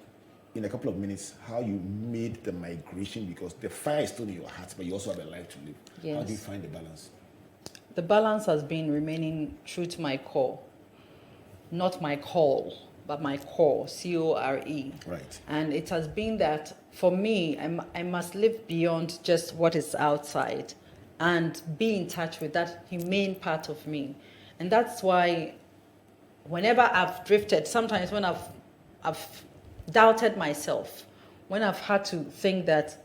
in a couple of minutes how you made the migration, because the fire is still in your heart, but you also have a life to live. Yes. How do you find the balance? The balance has been remaining true to my core. Not my call, but my core, C-O-R-E. Right. And it has been that, for me, I must live beyond just what is outside and be in touch with that humane part of me. And that's why whenever I've drifted, sometimes when I've doubted myself, when I've had to think that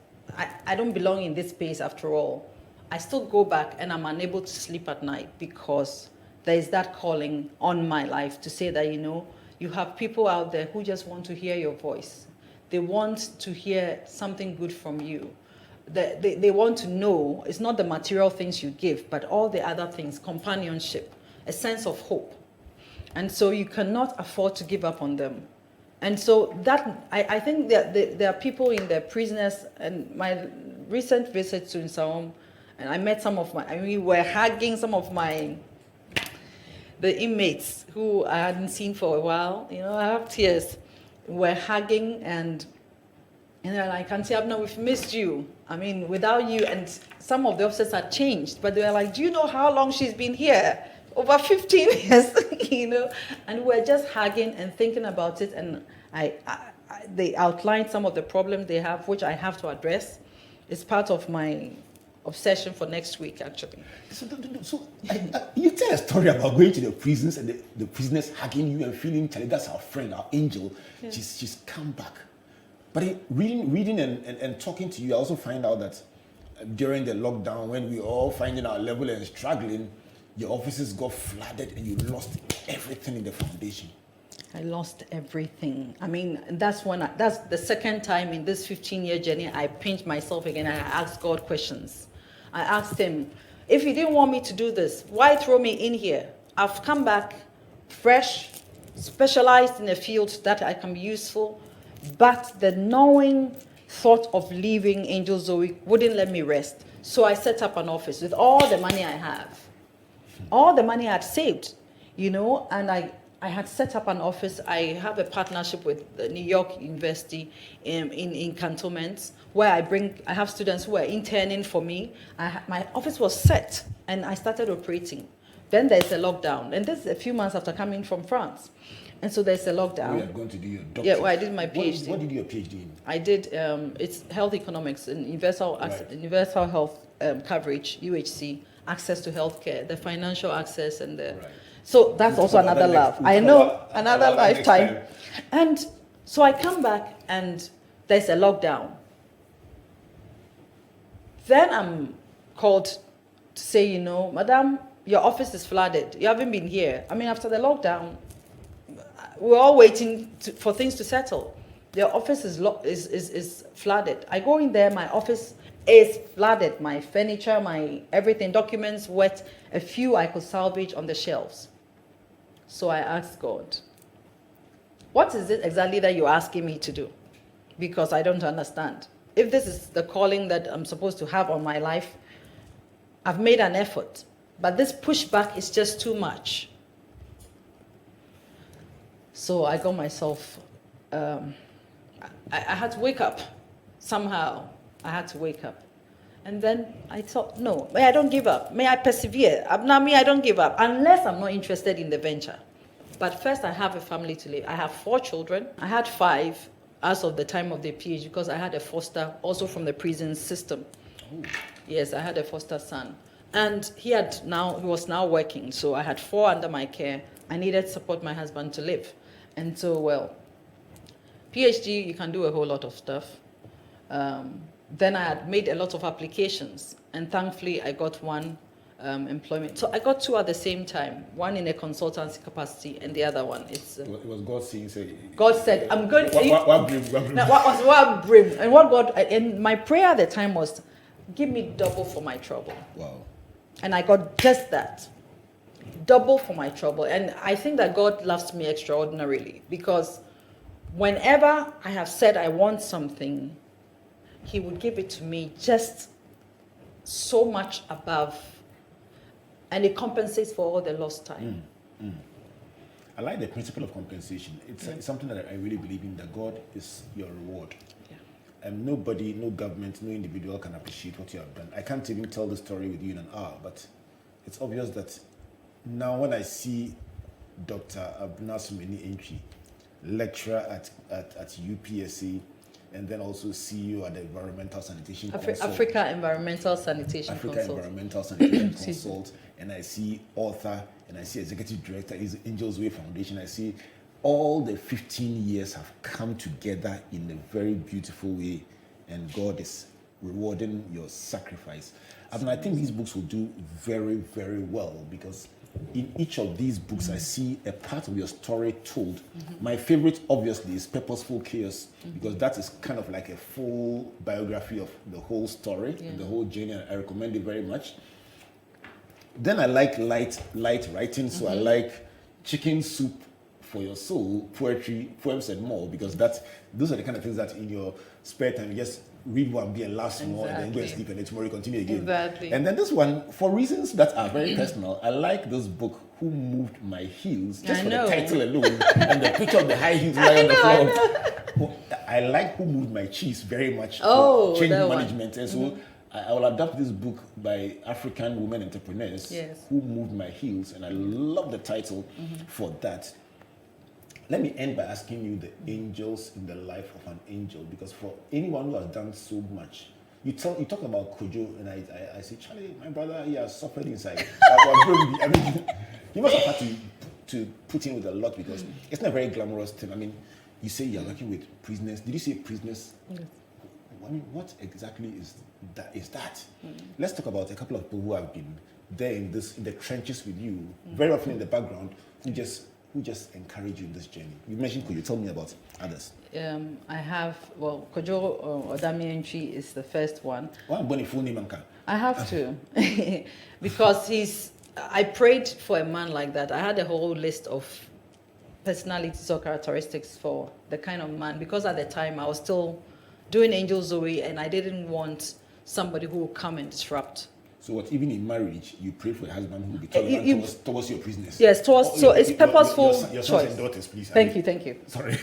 I don't belong in this space after all, I still go back and I'm unable to sleep at night, because there is that calling on my life to say that, you have people out there who just want to hear your voice. They want to hear something good from you. They want to know, it's not the material things you give, but all the other things, companionship, a sense of hope. And so you cannot afford to give up on them. And so that, I think that there are people in the prisoners, and my recent visit to Nsaom, and I met we were hugging some of the inmates who I hadn't seen for a while. I have tears. We're hugging, and they're like, Auntie Abena, we've missed you. I mean, without you, and some of the officers had changed, but they were like, do you know how long she's been here? Over 15 years, and we're just hugging and thinking about it. And they outlined some of the problems they have, which I have to address. It's part of my obsession for next week, actually. So you tell a story about going to the prisons and the prisoners hugging you and feeling, that's our friend, our angel. Yeah. She's come back. But reading and talking to you, I also find out that during the lockdown, when we were all finding our level and struggling, your offices got flooded and you lost everything in the foundation. I lost everything. I mean, that's the second time in this 15-year journey I pinched myself again and I asked God questions. I asked him, if you didn't want me to do this, why throw me in here? I've come back fresh, specialized in a field that I can be useful, but the knowing thought of leaving Angel Zoe wouldn't let me rest. So I set up an office with all the money I have. All the money I had saved, and I had set up an office. I have a partnership with the New York University in cantonments, where I have students who are interning for me. My office was set, and I started operating. Then there's a lockdown, and this is a few months after coming from France. And so there's a lockdown. You are going to do your doctorate. Yeah, well, I did my PhD. What did you do your PhD in? I did, it's health economics and universal health coverage, UHC, access to healthcare, the financial access, and the... Right. So that's also another love. I know, another lifetime. And so I come back and there's a lockdown. Then I'm called to say, Madam, your office is flooded. You haven't been here. I mean, after the lockdown, we're all waiting for things to settle. The office is flooded. I go in there, my office is flooded. My furniture, my everything, documents wet. A few I could salvage on the shelves. So I asked God, what is it exactly that you're asking me to do? Because I don't understand. If this is the calling that I'm supposed to have on my life, I've made an effort, but this pushback is just too much. So I got myself, I had to wake up somehow. I had to wake up. And then I thought, no, may I don't give up. May I persevere. I don't give up, unless I'm not interested in the venture. But first, I have a family to live. I have 4 children. I had 5 as of the time of the PhD, because I had a foster, also from the prison system. Ooh. Yes, I had a foster son. And he was now working, so I had 4 under my care. I needed to support my husband to live. And so, PhD, you can do a whole lot of stuff. Then I had made a lot of applications, and thankfully I got one employment. So I got 2 at the same time, one in a consultancy capacity and the other one. It was God saying, God said, I'm going to... What brim? And what God... And my prayer at the time was, give me double for my trouble. Wow. And I got just that. Double for my trouble. And I think that God loves me extraordinarily, because whenever I have said I want something, He would give it to me just so much above, and it compensates for all the lost time. I like the principle of compensation. It's something that I really believe in, that God is your reward. Yeah. And nobody, no government, no individual can appreciate what you have done. I can't even tell the story with you in an hour, but it's obvious that now when I see Dr. Abena Asomaning Antwi, lecturer at UPSA, and then also CEO at the Environmental Sanitation Consult. Africa Environmental Sanitation Consult. Environmental Sanitation Consult, and I see author, and I see executive director is Angels Way Foundation. I see all the 15 years have come together in a very beautiful way, and God is rewarding your sacrifice. I mean, I think these books will do very, very well, because in each of these books, I see a part of your story told. My favorite, obviously, is Purposeful Chaos, because that is kind of like a full biography of the whole story, and the whole journey, and I recommend it very much. Then I like light writing, so I like Chicken Soup for Your Soul, poetry, poems and more, because those are the kind of things that in your spare time you just read one, be and laugh more, and then go and sleep, and then tomorrow you continue again. Exactly. And then this one, for reasons that are very personal, I like this book, Who Moved My Heels, just for the title alone, and the picture of the high heels lying on the floor. I like Who Moved My Cheese very much, for change management. And so I will adapt this book by African women entrepreneurs, Who Moved My Heels, and I love the title for that. Let me end by asking you the angels in the life of an angel, because for anyone who has done so much, you talk about Kojo, and I say, Charlie, my brother, he has suffered inside. I mean, you must have had to put in with a lot, because it's not a very glamorous thing. I mean, you say you're working with prisoners. Did you say prisoners? Yes. I mean, what exactly is that? Let's talk about a couple of people who have been there in the trenches with you, very often in the background, who just encourage you in this journey. You mentioned Kojo. Tell me about others. I have, Kojo Odami Antwi is the first one. I have to, because I prayed for a man like that. I had a whole list of personalities or characteristics for the kind of man, because at the time I was still doing Angel Zoe, and I didn't want somebody who would come and disrupt. So what, even in marriage, you pray for a husband who will be tolerant towards your business? Yes, so it's purposeful your choice. sons and daughters, please. Thank you. Sorry.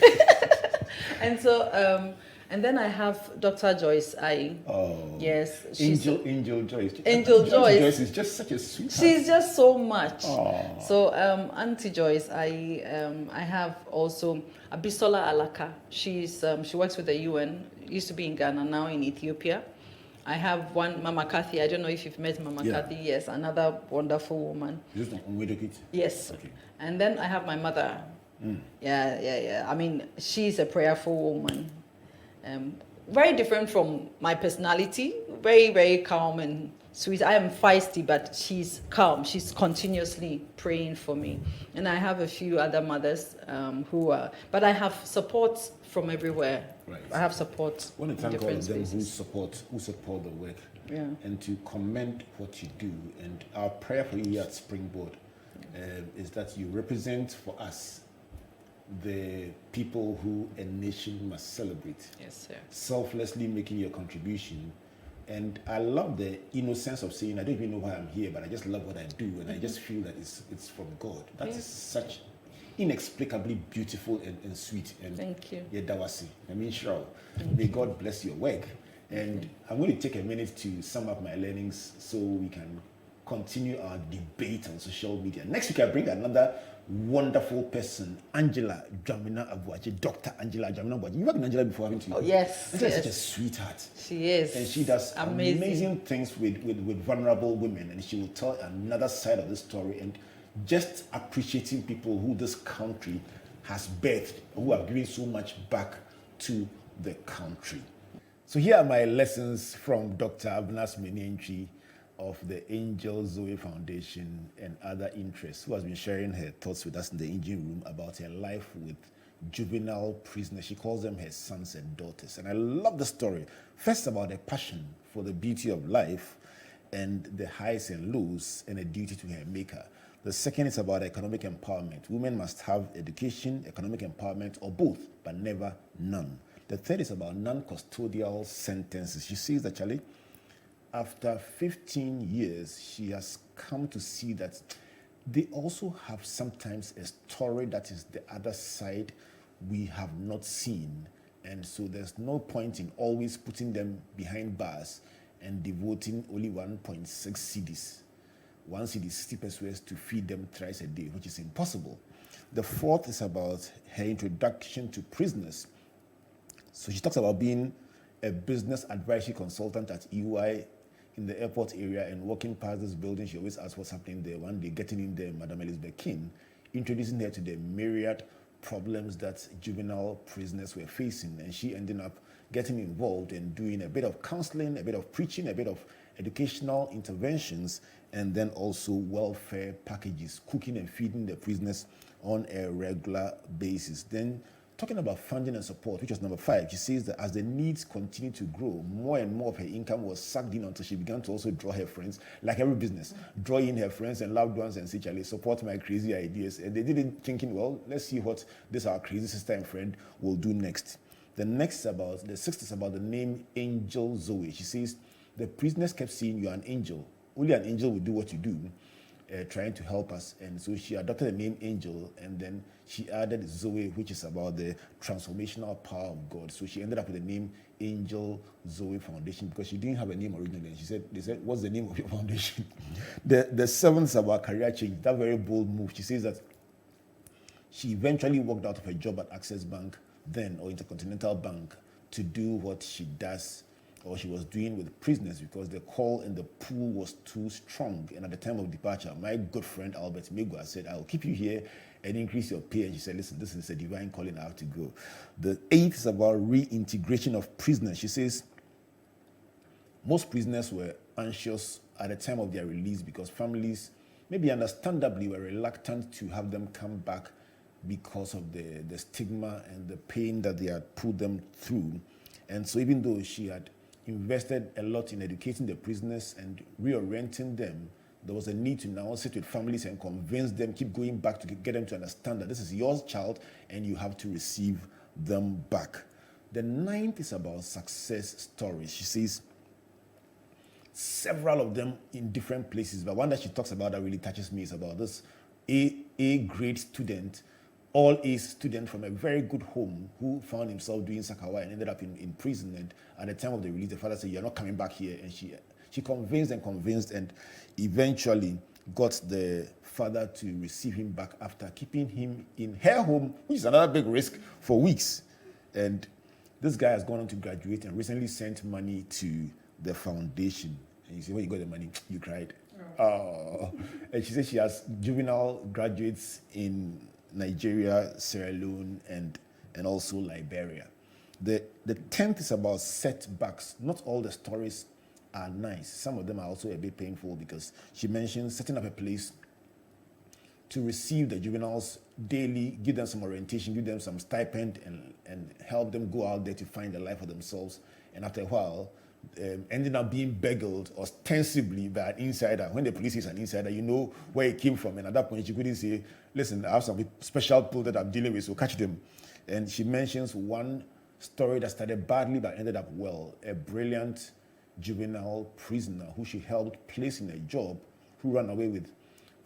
And so, and then I have Dr. Joyce. Yes. Angel Joyce. Angel Joyce. Joyce is just such a sweetheart. She's just so much. Aww. So, Auntie Joyce, I have also Abisola Alaka. She works with the UN, used to be in Ghana, now in Ethiopia. I have one, Mama Kathy. I don't know if you've met Mama Kathy. Yes, another wonderful woman. Just Yes. Okay. And then I have my mother. Yeah. I mean, she's a prayerful woman. Very different from my personality. Very, very calm and sweet. I am feisty, but she's calm. She's continuously praying for me. And I have a few other mothers but I have support from everywhere. Right. I have support. I want to thank all of them who support the work, and to commend what you do. And our prayer for you here at Springboard is that you represent for us the people who a nation must celebrate. Yes, sir. Selflessly making your contribution. And I love the innocence of saying, I don't even know why I'm here, but I just love what I do, and I just feel that it's from God. That is such inexplicably beautiful and sweet. And thank you. Dawasi. I mean, sure. May God bless your work. And I'm going to take a minute to sum up my learnings so we can continue our debate on social media. Next week, I bring another wonderful person, Angela Dramina Abuaji, Dr. Angela Dramina Abuaji. You've worked with Angela before, haven't you? Oh, yes. Angela is such a sweetheart. She is. And she does amazing things with vulnerable women, and she will tell another side of the story, and just appreciating people who this country has birthed, who have given so much back to the country. So here are my lessons from Dr. Abena Asomaning Antwi of the Angel Zoe Foundation and other interests, who has been sharing her thoughts with us in the engine room about her life with juvenile prisoners. She calls them her sons and daughters. And I love the story. First, about a passion for the beauty of life and the highs and lows, and a duty to her maker. The second is about economic empowerment. Women must have education, economic empowerment, or both, but never none. The third is about non-custodial sentences. She says that, Charlie, after 15 years, she has come to see that They also have sometimes a story that is the other side we have not seen. And so there's no point in always putting them behind bars and devoting only 1.6 cedis, 1 cedi 60 pesos to feed them thrice a day, which is impossible. The fourth is about her introduction to prisoners. So she talks about being a business advisory consultant at EY in the airport area, and walking past this building, she always asks what's happening there. One day, getting in there, Madam Elizabeth King, introducing her to the myriad problems that juvenile prisoners were facing, and she ended up getting involved and doing a bit of counseling, a bit of preaching, a bit of educational interventions, and then also welfare packages, cooking and feeding the prisoners on a regular basis. Then talking about funding and support, which was number 5, she says that as the needs continue to grow, more and more of her income was sucked in until she began to also draw her friends, like every business, draw in her friends and loved ones and say, Charlie, support my crazy ideas. And they did it thinking, well, let's see what this our crazy sister and friend will do next. The 6th is about the name Angel Zoe. She says, the prisoners kept saying, you're an angel. Only an angel will do what you do. Trying to help us, and so she adopted the name Angel, and then she added Zoe, which is about the transformational power of God. So she ended up with the name Angel Zoe Foundation because she didn't have a name originally. And they said, what's the name of your foundation? The 7th is about career change. That very bold move. She says that she eventually walked out of her job at Access Bank then, or Intercontinental Bank, to do what she does, or she was doing with prisoners, because the call in the pool was too strong. And at the time of departure, my good friend Albert Megua said, I'll keep you here and increase your pay. And she said, listen, this is a divine calling, I have to go. The 8th is about reintegration of prisoners. She says, most prisoners were anxious at the time of their release because families, maybe understandably, were reluctant to have them come back because of the stigma and the pain that they had put them through. And so even though she had invested a lot in educating the prisoners and reorienting them, there was a need to now sit with families and convince them, keep going back to get them to understand that this is your child and you have to receive them back. The 9th is about success stories. She says several of them in different places, but one that she talks about that really touches me is about this A grade student, all A's student from a very good home who found himself doing Sakawa and ended up in prison. And at the time of the release, the father said, you're not coming back here. And she convinced and eventually got the father to receive him back after keeping him in her home, which is another big risk, for weeks. And this guy has gone on to graduate and recently sent money to the foundation. And you say, where you got the money? You cried. Oh. And she said she has juvenile graduates in Nigeria, Sierra Leone, and also Liberia. The 10th is about setbacks. Not all the stories are nice. Some of them are also a bit painful, because she mentions setting up a place to receive the juveniles daily, give them some orientation, give them some stipend, and help them go out there to find a life for themselves. And after a while, ending up being beguiled ostensibly by an insider. When the police is an insider, you know where it came from. And at that point, she couldn't say, listen, I have some special people that I'm dealing with, so catch them. And she mentions one story that started badly but ended up well. A brilliant juvenile prisoner who she helped place in a job, who ran away with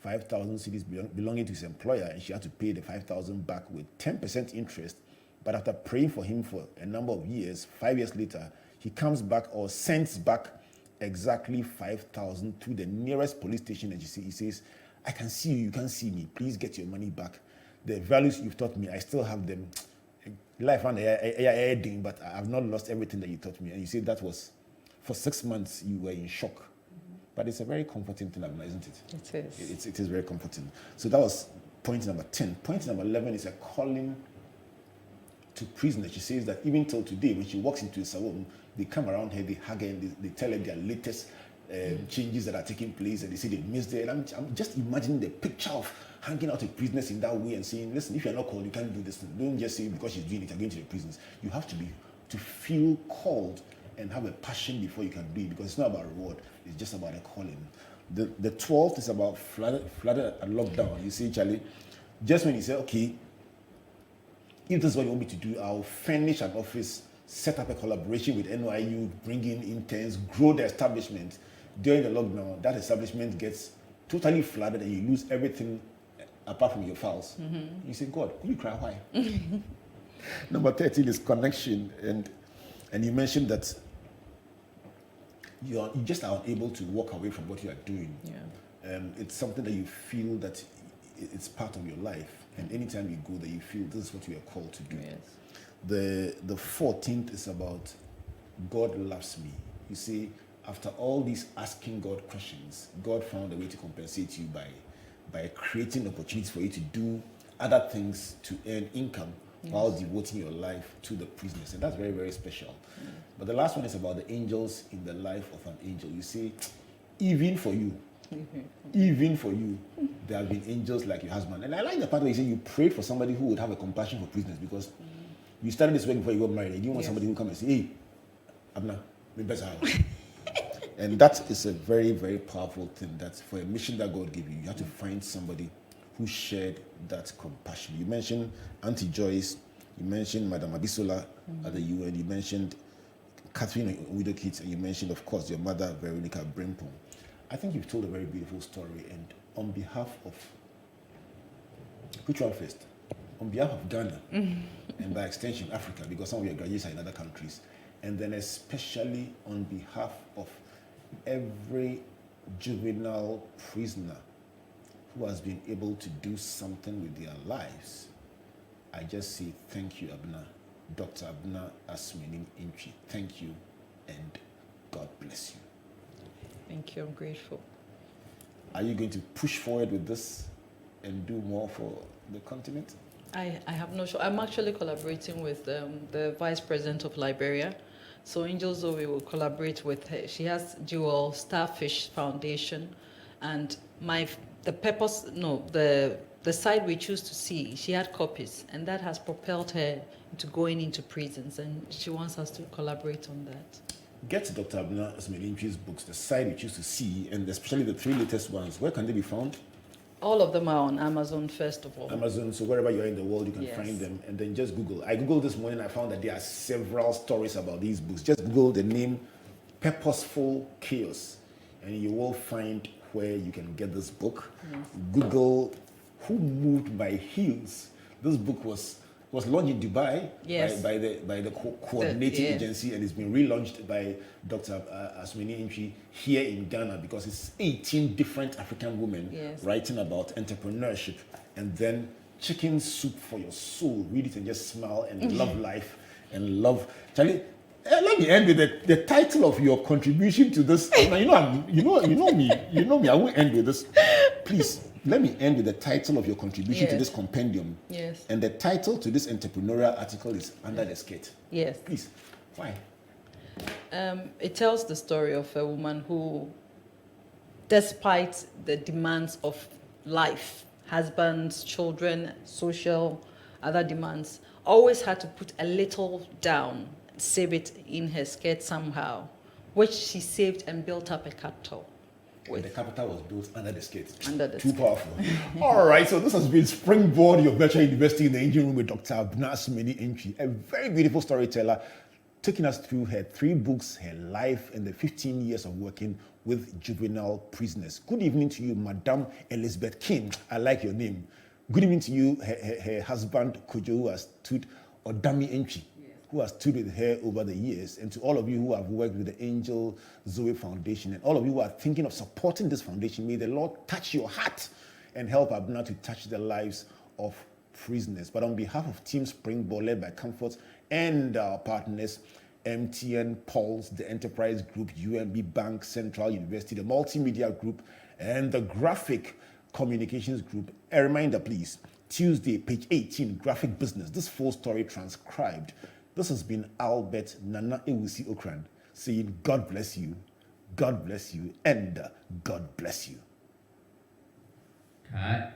5,000 cedis belonging to his employer, and she had to pay the 5,000 back with 10% interest. But after praying for him for a number of years, 5 years later, he comes back or sends back exactly 5,000 to the nearest police station, and he says, I can see you, you can't see me. Please get your money back. The values you've taught me, I still have them. Life and air, but I have not lost everything that you taught me. And you say that was, for 6 months, you were in shock. But it's a very comforting thing, isn't it? It is. It is very comforting. So that was point number 10. Point number 11 is a calling to prisoners. She says that even till today, when she walks into a salon, they come around her, they hug her, and they tell her their latest changes that are taking place, and they say they missed it. And I'm just imagining the picture of hanging out with prisoners in that way and saying, listen, if you're not called, you can't do this. Don't just say because she's doing it, you're going to the prisons. You have to feel called and have a passion before you can do it, because it's not about reward, it's just about a calling. The 12th is about flooded at lockdown. You see, Charlie, just when you say, okay, if this is what you want me to do, I'll furnish an office, set up a collaboration with NYU, bring in interns, grow the establishment. During the lockdown, that establishment gets totally flooded and you lose everything apart from your files. You say, God, will you cry? Why? Number 13 is connection. And you mentioned that you just are unable to walk away from what you are doing. Yeah. It's something that you feel that it's part of your life. And anytime you go there, you feel this is what you are called to do. Yes. The 14th is about God loves me. You see, after all these asking God questions, God found a way to compensate you by creating opportunities for you to do other things to earn income while devoting your life to the prisoners. And that's very, very special. But the last one is about the angels in the life of an angel. You see, even for you, there have been angels like your husband. And I like the part where you say you prayed for somebody who would have a compassion for prisoners, because you started this work before you got married. And you want somebody who come and say, hey, Abena, be better. And that is a very, very powerful thing. That for a mission that God gave you, you have to find somebody who shared that compassion. You mentioned Auntie Joyce, you mentioned Madam Abisola at the UN, you mentioned Catherine Widow Kids, and you mentioned, of course, your mother, Veronica Brempong. I think you've told a very beautiful story, and on behalf of, which one first? On behalf of Ghana, and by extension Africa, because some of your graduates are in other countries, and then especially on behalf of every juvenile prisoner who has been able to do something with their lives, I just say thank you, Abena. Dr. Abena Asomaning Antwi. Thank you, and God bless you. Thank you, I'm grateful. Are you going to push forward with this and do more for the continent? I have no choice. I'm actually collaborating with the Vice President of Liberia. So Angel Zoe will collaborate with her. She has dual Starfish Foundation, and the side we choose to see, she had copies, and that has propelled her into going into prisons, and she wants us to collaborate on that. Get Dr. Abena Asomaning Antwi's books, The Side We Choose to See, and especially the 3 latest ones. Where can they be found? All of them are on Amazon, first of all. Amazon, so wherever you are in the world, you can find them. And then just Google. I Googled this morning, I found that there are several stories about these books. Just Google the name Purposeful Chaos, and you will find where you can get this book. Google Who Moved by Heels. This book was launched in Dubai by the coordinating agency, and it's been relaunched by Dr. Asomaning Antwi here in Ghana, because it's 18 different African women writing about entrepreneurship, and then Chicken Soup for Your Soul. Read it and just smile and love life and love. Charlie, let me end with the title of your contribution to this. Now, you know me. I won't end with this. Please. Let me end with the title of your contribution to this compendium. Yes. And the title to this entrepreneurial article is Under the Skirt. Yes. Please. Why? It tells the story of a woman who, despite the demands of life, husbands, children, social, other demands, always had to put a little down, save it in her skirt somehow, which she saved and built up a capital. And the capital was built under the skirt. Under the Too skirt. powerful. All right, so this has been Springboard, your virtual university in the engine room with Dr. Abena Asomaning Antwi, a very beautiful storyteller, taking us through her 3 books, her life, and the 15 years of working with juvenile prisoners. Good evening to you, Madam Elizabeth King. I like your name. Good evening to you, her husband, Kojo, who has stood, Odami Antwi, who has stood with her over the years, and to all of you who have worked with the Angel Zoe Foundation, and all of you who are thinking of supporting this foundation, may the Lord touch your heart and help Abena to touch the lives of prisoners. But on behalf of Team Springboard, led by Comfort, and our partners, MTN, Pulse, the Enterprise Group, UMB Bank, Central University, the Multimedia Group, and the Graphic Communications Group, a reminder, please, Tuesday, page 18, Graphic Business, this full story transcribed. This has been Albert Nana Ewusi Okran saying, God bless you, and God bless you. Cut.